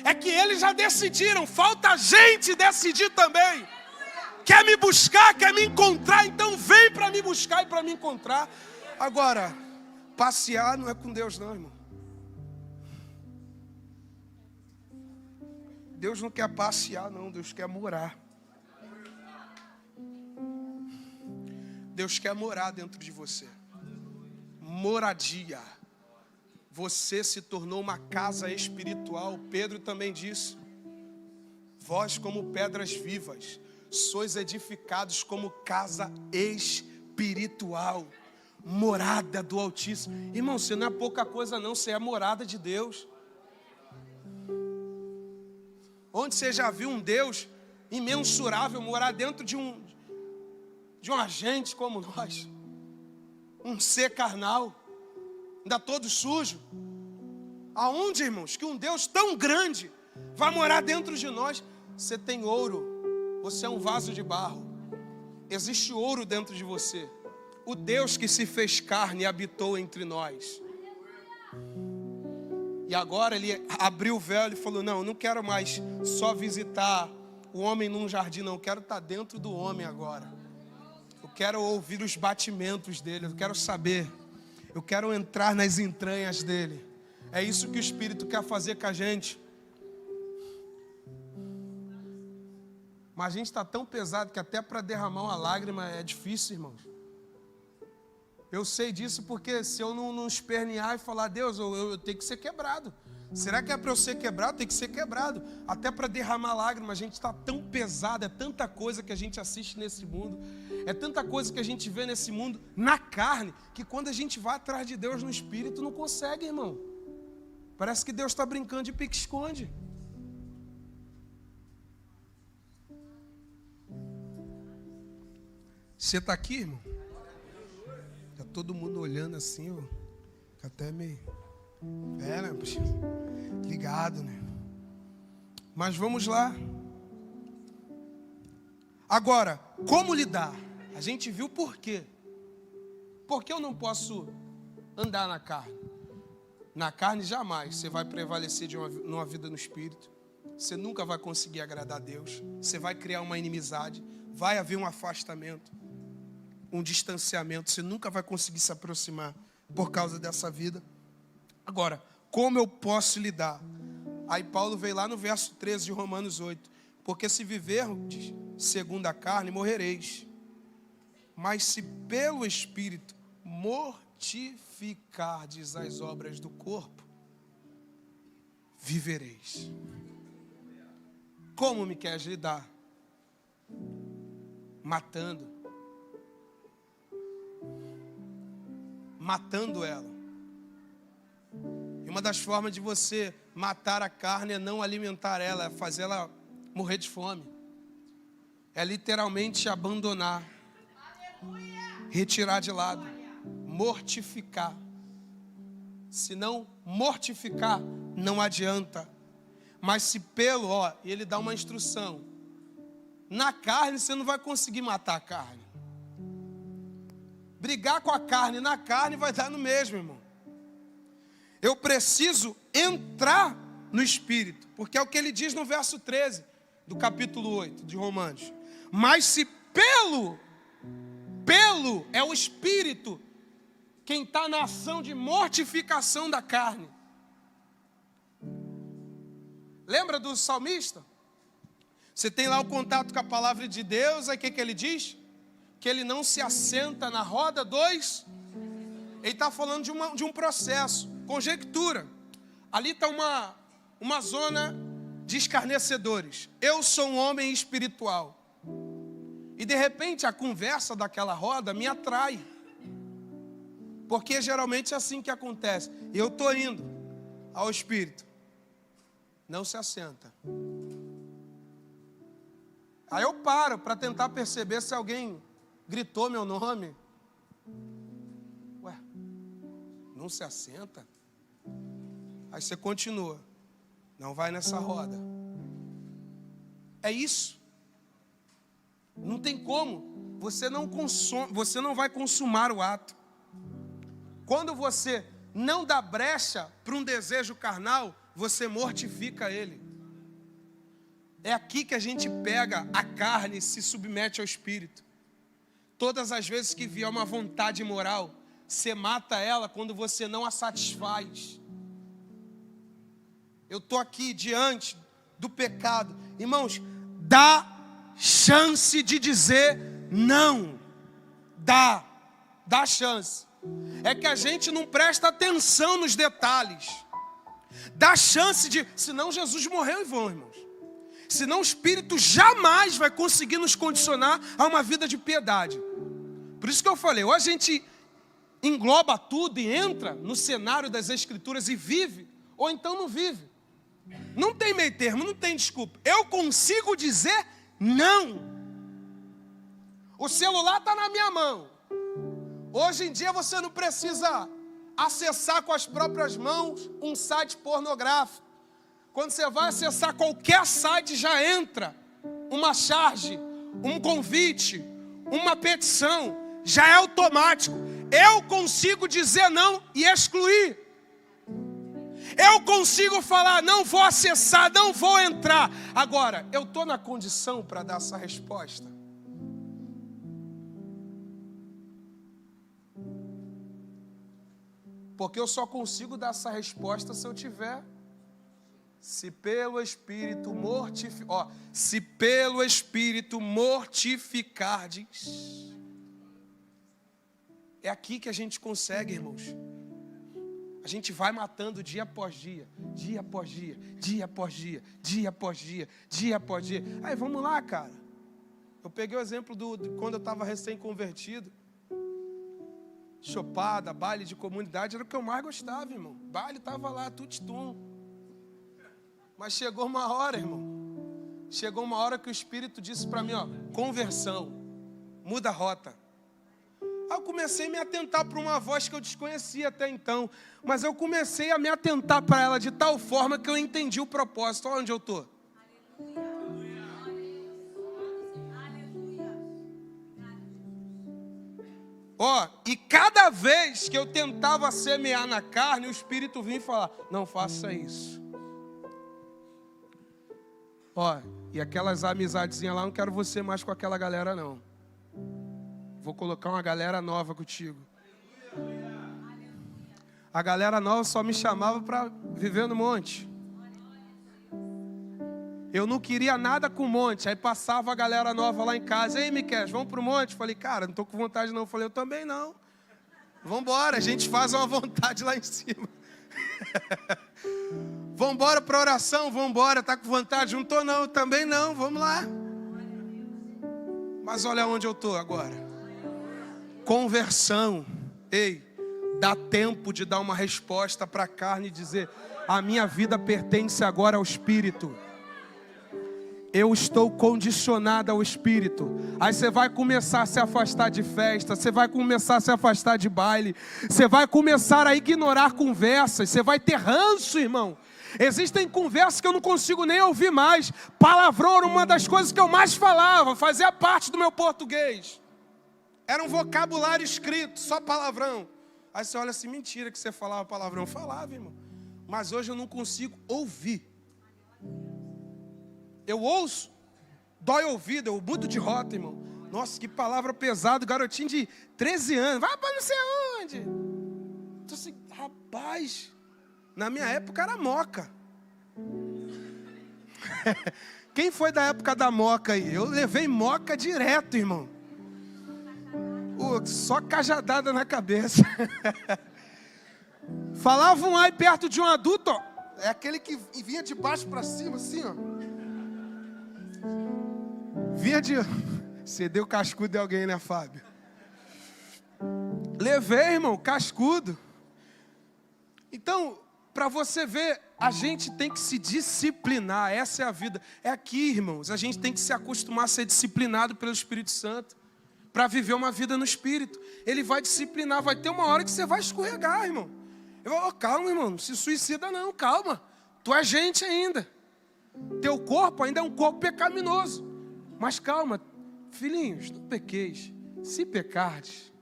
é que eles já decidiram, falta a gente decidir também. Quer me buscar, quer me encontrar, então vem para me buscar e para me encontrar. Agora, passear não é com Deus não, irmão. Deus não quer passear não, Deus quer morar. Deus quer morar dentro de você. Moradia. Você se tornou uma casa espiritual. Pedro também disse: vós como pedras vivas, sois edificados como casa espiritual. Morada do Altíssimo. Irmão, você não é pouca coisa não, você é morada de Deus. Onde você já viu um Deus imensurável morar dentro de um agente como nós, um ser carnal, ainda todo sujo? Aonde, irmãos, que um Deus tão grande vai morar dentro de nós? Você tem ouro, você é um vaso de barro, existe ouro dentro de você. O Deus que se fez carne e habitou entre nós. E agora Ele abriu o véu e falou, não quero mais só visitar o homem num jardim, não, quero estar dentro do homem agora. Eu quero ouvir os batimentos dele, eu quero saber, eu quero entrar nas entranhas dele. É isso que o Espírito quer fazer com a gente. Mas a gente está tão pesado que até para derramar uma lágrima é difícil, irmãos. Eu sei disso porque se eu não espernear e falar, Deus, eu tenho que ser quebrado. Será que é para eu ser quebrado? Tem que ser quebrado. Até para derramar lágrima, a gente está tão pesado. É tanta coisa que a gente assiste nesse mundo. É tanta coisa que a gente vê nesse mundo, na carne, que quando a gente vai atrás de Deus no Espírito, não consegue, irmão. Parece que Deus está brincando de pique-esconde. Você está aqui, irmão? Está todo mundo olhando assim, ó. Até meio... né? Ligado, né? Mas vamos lá. Agora, como lidar? A gente viu por quê. Por que eu não posso andar na carne? Na carne jamais você vai prevalecer numa vida no Espírito. Você nunca vai conseguir agradar a Deus. Você vai criar uma inimizade. Vai haver um afastamento, um distanciamento. Você nunca vai conseguir se aproximar por causa dessa vida. Agora, como eu posso lidar? Aí Paulo veio lá no verso 13 de Romanos 8. Porque se viverdes segundo a carne, morrereis. Mas se pelo Espírito mortificardes as obras do corpo, vivereis. Como me queres lidar? Matando ela. E uma das formas de você matar a carne é não alimentar ela, é fazer ela morrer de fome. É literalmente abandonar, retirar de lado, mortificar. Se não mortificar, não adianta. Mas se pelo, ele dá uma instrução. Na carne você não vai conseguir matar a carne. Brigar com a carne na carne vai dar no mesmo, irmão. Eu preciso entrar no Espírito, porque é o que ele diz no verso 13 do capítulo 8 de Romanos. Mas se pelo é o Espírito quem está na ação de mortificação da carne. Lembra do salmista? Você tem lá o contato com a palavra de Deus, aí o que ele diz? Que ele não se assenta na roda dos... Ele está falando de um processo, conjectura. Ali está uma zona de escarnecedores. Eu sou um homem espiritual. E de repente a conversa daquela roda me atrai. Porque geralmente é assim que acontece. Eu estou indo ao Espírito. Não se assenta. Aí eu paro para tentar perceber se alguém gritou meu nome. Ué, não se assenta? Aí você continua. Não vai nessa roda. É isso. Não tem como. Você não vai consumar o ato. Quando você não dá brecha para um desejo carnal, você mortifica ele. É aqui que a gente pega a carne e se submete ao Espírito. Todas as vezes que vier uma vontade moral, você mata ela quando você não a satisfaz. Eu estou aqui diante do pecado. Irmãos, dá chance de dizer não. Dá chance. É que a gente não presta atenção nos detalhes. Dá chance de... Senão Jesus morreu em vão, irmãos. Senão o Espírito jamais vai conseguir nos condicionar a uma vida de piedade. Por isso que eu falei, ou a gente engloba tudo e entra no cenário das Escrituras e vive, ou então não vive. Não tem meio termo, não tem desculpa. Eu consigo dizer não. O celular está na minha mão. Hoje em dia você não precisa acessar com as próprias mãos um site pornográfico. Quando você vai acessar qualquer site, já entra uma charge, um convite, uma petição. Já é automático. Eu consigo dizer não e excluir. Eu consigo falar, não vou acessar, não vou entrar. Agora, eu estou na condição para dar essa resposta? Porque eu só consigo dar essa resposta se eu tiver... Se pelo Espírito mortificardes. É aqui que a gente consegue, irmãos. A gente vai matando dia após dia, dia após dia, dia após dia, dia após dia, dia após dia. Aí, vamos lá, cara. Eu peguei o exemplo de quando eu estava recém-convertido. Chopada, baile de comunidade, era o que eu mais gostava, irmão. Baile estava lá, tudo-tum. Mas chegou uma hora, irmão. Chegou uma hora que o Espírito disse para mim, conversão, muda a rota. Aí eu comecei a me atentar para uma voz que eu desconhecia até então. Mas eu comecei a me atentar para ela de tal forma que eu entendi o propósito. Olha onde eu estou. E cada vez que eu tentava semear na carne, o Espírito vinha e falava, não faça isso. E aquelas amizadezinhas lá, não quero você mais com aquela galera não. Vou colocar uma galera nova contigo. A galera nova só me chamava para viver no monte. Eu não queria nada com o monte. Aí passava a galera nova lá em casa. Ei, Miquel, vamos pro monte? Falei, cara, não tô com vontade não. Falei, eu também não. Vambora, a gente faz uma vontade lá em cima. Vambora pra oração, vambora. Tá com vontade? Não tô não, também não, vamos lá. Mas olha onde eu tô agora. Conversão. Ei, dá tempo de dar uma resposta para a carne e dizer: a minha vida pertence agora ao Espírito. Eu estou condicionado ao Espírito. Aí você vai começar a se afastar de festa, você vai começar a se afastar de baile, você vai começar a ignorar conversas, você vai ter ranço, irmão. Existem conversas que eu não consigo nem ouvir mais. Palavrão era uma das coisas que eu mais falava, fazia parte do meu português. Era um vocabulário escrito, só palavrão. Aí você olha assim, mentira que você falava palavrão. Eu falava, irmão. Mas hoje eu não consigo ouvir. Eu ouço, dói o ouvido, eu mudo de rota, irmão. Nossa, que palavra pesada, garotinho de 13 anos. Vai para não sei onde. Então assim, rapaz, na minha época era moca. Quem foi da época da moca aí? Eu levei moca direto, irmão. Só cajadada na cabeça. Falava um ai perto de um adulto, ó. É aquele que vinha de baixo para cima, assim, ó. Vinha de... Você deu cascudo de alguém, né, Fábio? Levei, irmão, cascudo. Então, para você ver, a gente tem que se disciplinar. Essa é a vida. É aqui, irmãos. A gente tem que se acostumar a ser disciplinado pelo Espírito Santo, para viver uma vida no Espírito. Ele vai disciplinar. Vai ter uma hora que você vai escorregar, irmão. Eu vou, calma, irmão, não se suicida não, calma. Tu é gente ainda. Teu corpo ainda é um corpo pecaminoso. Mas calma, filhinhos, não pequeis. Se pecardes,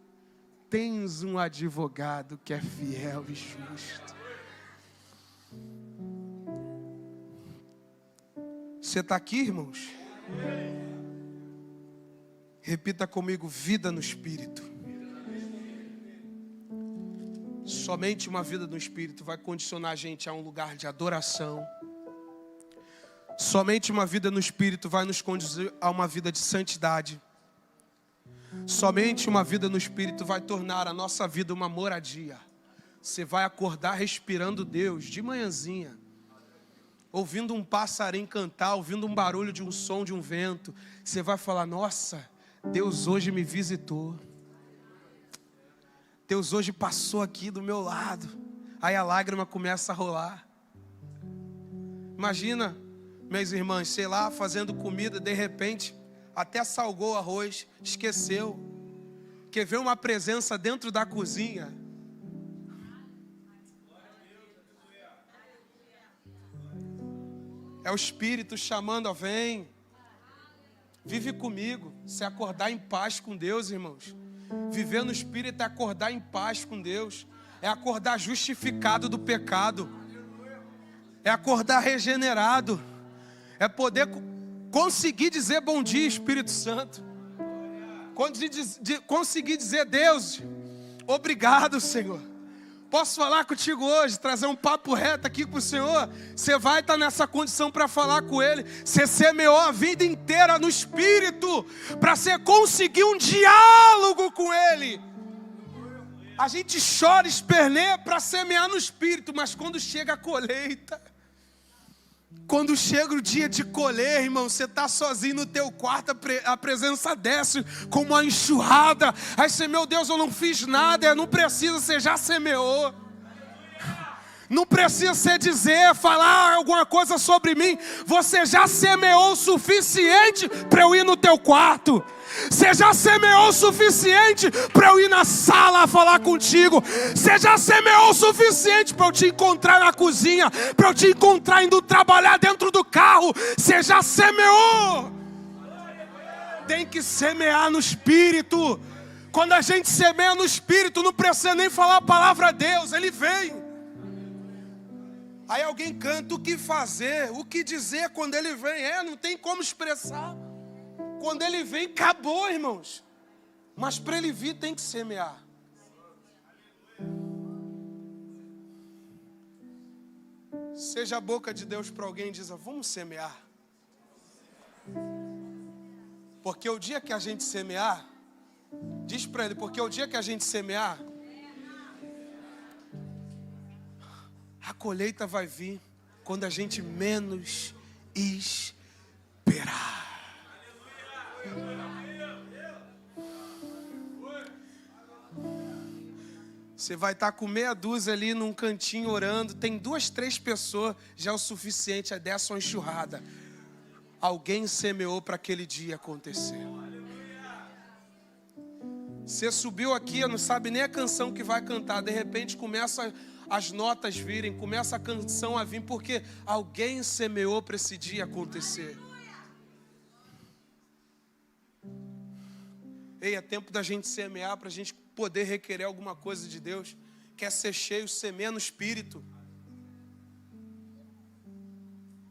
tens um advogado que é fiel e justo. Você está aqui, irmãos? Repita comigo, vida no Espírito. Somente uma vida no Espírito vai condicionar a gente a um lugar de adoração. Somente uma vida no Espírito vai nos conduzir a uma vida de santidade. Somente uma vida no Espírito vai tornar a nossa vida uma moradia. Você vai acordar respirando Deus de manhãzinha, ouvindo um passarinho cantar, ouvindo um barulho de um som de um vento. Você vai falar, nossa, Deus hoje me visitou. Deus hoje passou aqui do meu lado. Aí a lágrima começa a rolar. Imagina, minhas irmãs, sei lá, fazendo comida, de repente, até salgou o arroz, esqueceu. Quer ver uma presença dentro da cozinha? É o Espírito chamando, ó, vem. Vive comigo. Se acordar em paz com Deus, irmãos. Viver no Espírito é acordar em paz com Deus. É acordar justificado do pecado. É acordar regenerado. É poder conseguir dizer bom dia, Espírito Santo. Conseguir dizer, Deus, obrigado, Senhor. Posso falar contigo hoje, trazer um papo reto aqui com o Senhor? Você vai estar nessa condição para falar com Ele. Você semeou a vida inteira no Espírito para você conseguir um diálogo com Ele. A gente chora, esperneia para semear no Espírito, mas quando chega a colheita, quando chega o dia de colher, irmão, você está sozinho no teu quarto, a presença desce como uma enxurrada. Aí você, meu Deus, eu não fiz nada, não precisa, você já semeou. Não precisa você dizer, falar alguma coisa sobre mim. Você já semeou o suficiente para eu ir no teu quarto. Você já semeou o suficiente para eu ir na sala falar contigo. Você já semeou o suficiente para eu te encontrar na cozinha, para eu te encontrar indo trabalhar dentro do carro. Você já semeou. Tem que semear no Espírito. Quando a gente semeia no Espírito, não precisa nem falar a palavra a Deus, Ele vem. Aí alguém canta, o que fazer, o que dizer quando Ele vem? Não tem como expressar. Quando Ele vem, acabou, irmãos. Mas para Ele vir, tem que semear. Seja a boca de Deus para alguém e diz, vamos semear. Porque o dia que a gente semear, diz para ele, porque o dia que a gente semear, a colheita vai vir quando a gente menos esperar. Você vai estar com meia dúzia ali num cantinho orando, tem 2, 3 pessoas, já é o suficiente, aí desce uma enxurrada. Alguém semeou para aquele dia acontecer. Você subiu aqui, não sabe nem a canção que vai cantar, de repente começa as notas virem, começa a canção a vir, porque alguém semeou para esse dia acontecer. Ei, é tempo da gente semear para a gente poder requerer alguma coisa de Deus. Quer ser cheio, semeia no Espírito.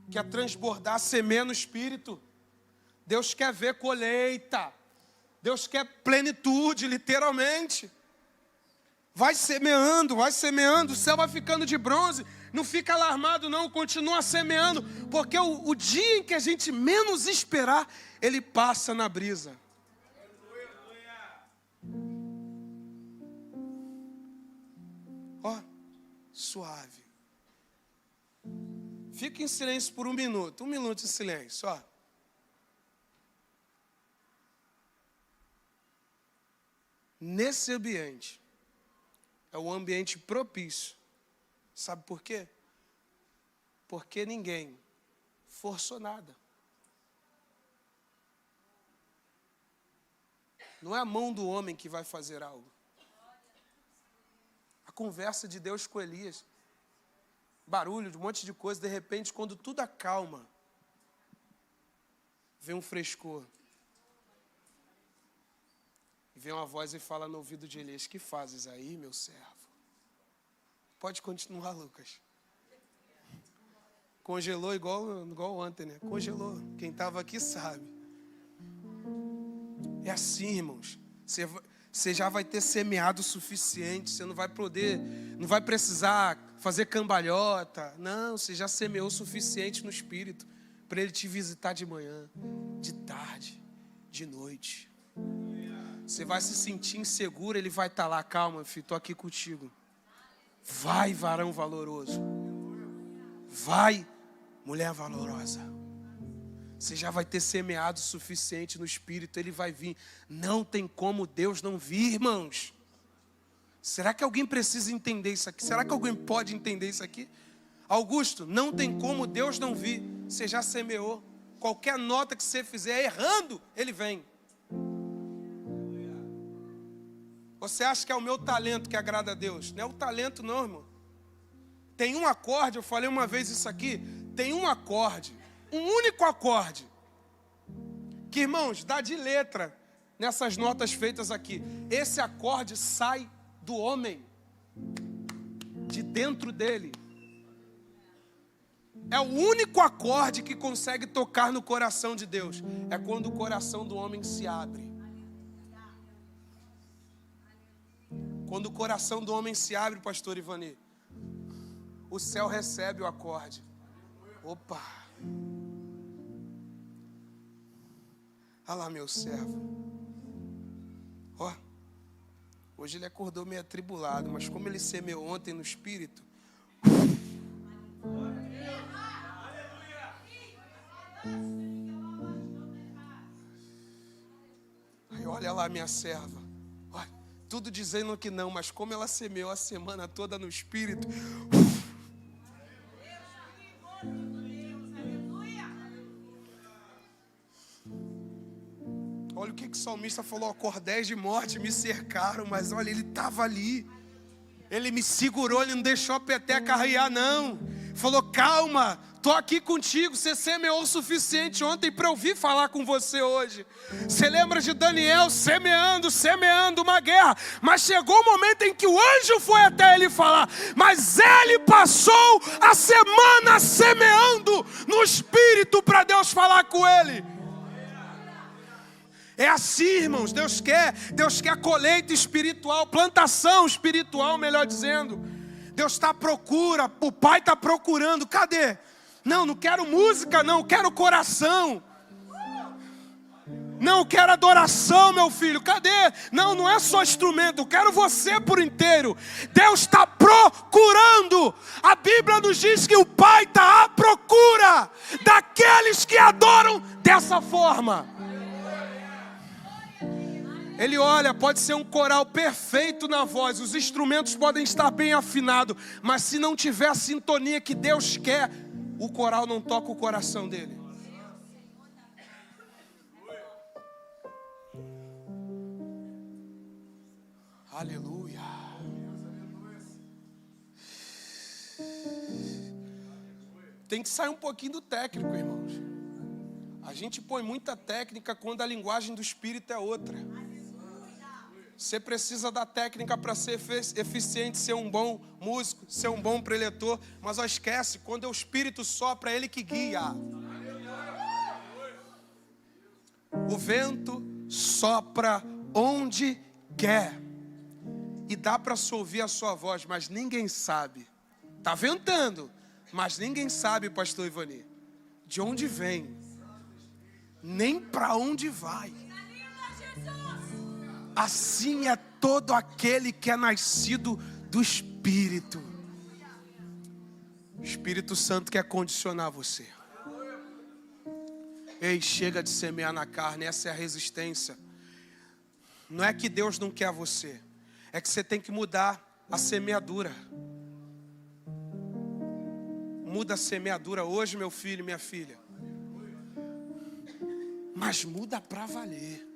Quer transbordar, semeia no Espírito. Deus quer ver colheita. Deus quer plenitude, literalmente. Vai semeando, o céu vai ficando de bronze. Não fica alarmado não, continua semeando. Porque o dia em que a gente menos esperar, ele passa na brisa. Ó, suave. Fica em silêncio por 1 minuto. 1 minuto de silêncio, ó. Nesse ambiente, é um ambiente propício. Sabe por quê? Porque ninguém forçou nada. Não é a mão do homem que vai fazer algo. A conversa de Deus com Elias, barulho de um monte de coisa, de repente, quando tudo acalma, vem um frescor. E vem uma voz e fala no ouvido de Elias: que fazes aí, meu servo? Pode continuar, Lucas. Congelou igual ontem, né? Congelou. Quem estava aqui sabe. É assim, irmãos. Você já vai ter semeado o suficiente. Você não vai precisar fazer cambalhota. Não, você já semeou o suficiente no Espírito para Ele te visitar de manhã, de tarde, de noite. Você vai se sentir inseguro, Ele vai estar lá. Calma, filho, estou aqui contigo. Vai, varão valoroso. Vai, mulher valorosa. Você já vai ter semeado o suficiente no Espírito, Ele vai vir. Não tem como Deus não vir, irmãos. Será que alguém precisa entender isso aqui? Será que alguém pode entender isso aqui? Augusto, não tem como Deus não vir. Você já semeou. Qualquer nota que você fizer errando, Ele vem. Você acha que é o meu talento que agrada a Deus? Não é o talento não, irmão. Tem um acorde, eu falei uma vez isso aqui, tem um acorde, um único acorde, que, irmãos, dá de letra nessas notas feitas aqui. Esse acorde sai do homem, de dentro dele. É o único acorde que consegue tocar no coração de Deus. É quando o coração do homem se abre. Quando o coração do homem se abre, pastor Ivani, o céu recebe o acorde. Opa! Olha lá, meu servo. Ó, hoje ele acordou meio atribulado, mas como ele semeou ontem no Espírito, aí olha lá, minha serva. Tudo dizendo que não, mas como ela semeou a semana toda no Espírito. Olha o que o salmista falou: cordéis de morte me cercaram, mas olha, ele estava ali. Ele me segurou, ele não deixou a peteca arriar, não. Falou: calma, estou aqui contigo. Você semeou o suficiente ontem para eu vir falar com você hoje. Você lembra de Daniel semeando uma guerra. Mas chegou o momento em que o anjo foi até ele falar. Mas ele passou a semana semeando no Espírito para Deus falar com ele. É assim, irmãos, Deus quer colheita espiritual, plantação espiritual, melhor dizendo. Deus está à procura, o Pai está procurando, cadê? Não quero música não, quero coração. Não, eu quero adoração, meu filho. Cadê? Não, não é só instrumento. Eu quero você por inteiro. Deus está procurando. A Bíblia nos diz que o Pai está à procura daqueles que adoram dessa forma. Ele olha, pode ser um coral perfeito na voz. Os instrumentos podem estar bem afinados. Mas se não tiver a sintonia que Deus quer, o coral não toca o coração dele. Aleluia. Tem que sair um pouquinho do técnico, irmãos. A gente põe muita técnica quando a linguagem do Espírito é outra. Você precisa da técnica para ser eficiente, ser um bom músico, ser um bom preletor. Mas ó, esquece, quando é o Espírito sopra, é Ele que guia. O vento sopra onde quer. E dá para se ouvir a sua voz, mas ninguém sabe. Está ventando, mas ninguém sabe, pastor Ivani, de onde vem, nem para onde vai. Assim é todo aquele que é nascido do Espírito. O Espírito Santo quer condicionar você. Ei, chega de semear na carne, essa é a resistência. Não é que Deus não quer você. É que você tem que mudar a semeadura. Muda a semeadura hoje, meu filho e minha filha. Mas muda para valer.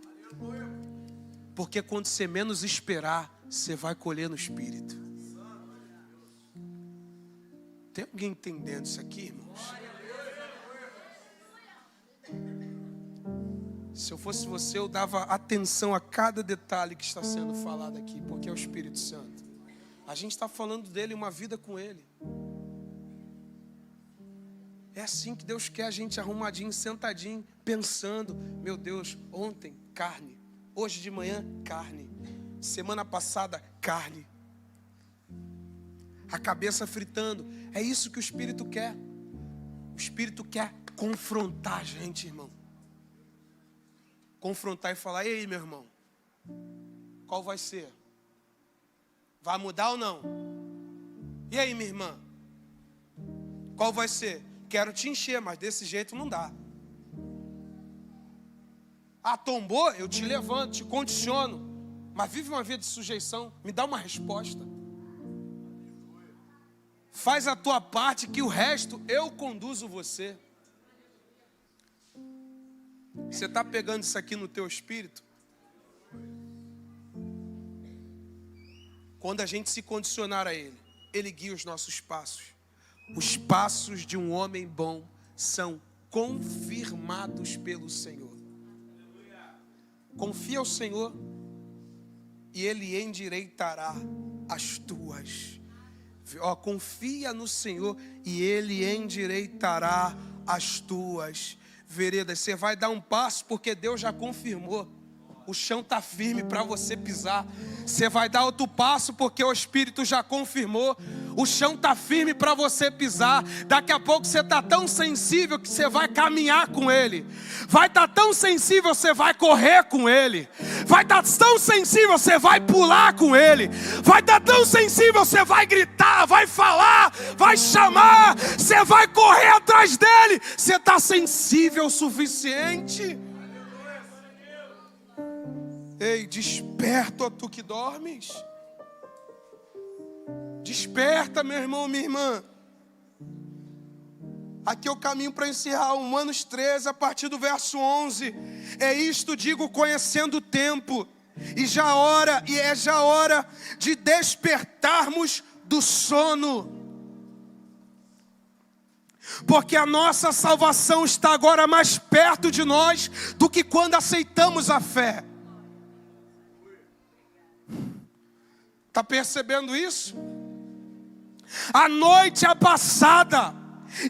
Porque quando você menos esperar, você vai colher no Espírito. Tem alguém entendendo isso aqui, irmãos? Se eu fosse você, eu dava atenção a cada detalhe que está sendo falado aqui, porque é o Espírito Santo. A gente está falando dele, uma vida com ele. É assim que Deus quer a gente arrumadinho, sentadinho, pensando. Meu Deus, ontem, carne. Hoje de manhã, carne. Semana passada, carne. A cabeça fritando. É isso que o Espírito quer. O Espírito quer confrontar a gente, irmão. Confrontar e falar: ei, meu irmão, qual vai ser? Vai mudar ou não? E aí, minha irmã, qual vai ser? Quero te encher, mas desse jeito não dá. Ah, tombou? Eu te levanto, te condiciono. Mas vive uma vida de sujeição. Me dá uma resposta. Faz a tua parte, que o resto eu conduzo você. Você está pegando isso aqui no teu espírito? Quando a gente se condicionar a Ele, Ele guia os nossos passos. Os passos de um homem bom são confirmados pelo Senhor. Confia ao Senhor e Ele endireitará as tuas. Confia no Senhor e Ele endireitará as tuas veredas. Você vai dar um passo porque Deus já confirmou. O chão está firme para você pisar. Você vai dar outro passo porque o Espírito já confirmou. O chão está firme para você pisar. Daqui a pouco você está tão sensível que você vai caminhar com Ele. Vai estar tão sensível, você vai correr com Ele. Vai estar tão sensível, você vai pular com Ele. Vai estar tão sensível, você vai gritar, vai falar, vai chamar. Você vai correr atrás dEle. Você está sensível o suficiente. Ei, desperta, ó tu que dormes. Desperta, meu irmão, minha irmã. Aqui é o caminho para encerrar. Romanos 13, a partir do verso 11. É isto digo, conhecendo o tempo. E já hora de despertarmos do sono. Porque a nossa salvação está agora mais perto de nós do que quando aceitamos a fé. Está percebendo isso? A noite é passada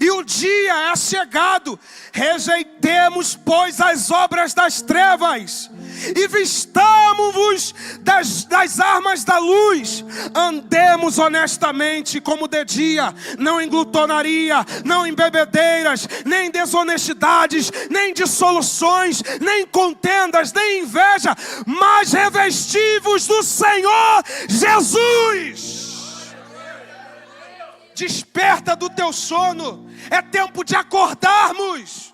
e o dia é chegado. Rejeitemos, pois, as obras das trevas e vistamo-vos das armas da luz. Andemos honestamente como de dia, não em glutonaria, não em bebedeiras, nem em desonestidades, nem em dissoluções, nem em contendas, nem em inveja, mas revesti-vos do Senhor Jesus. Desperta do teu sono, é tempo de acordarmos.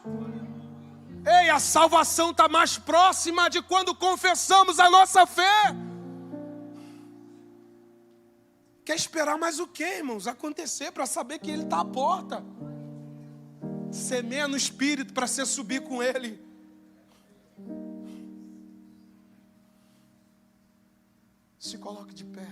Ei, a salvação está mais próxima de quando confessamos a nossa fé. Quer esperar mais o que, irmãos? Acontecer para saber que Ele está à porta. Semeia no Espírito para você subir com Ele. Se coloque de pé.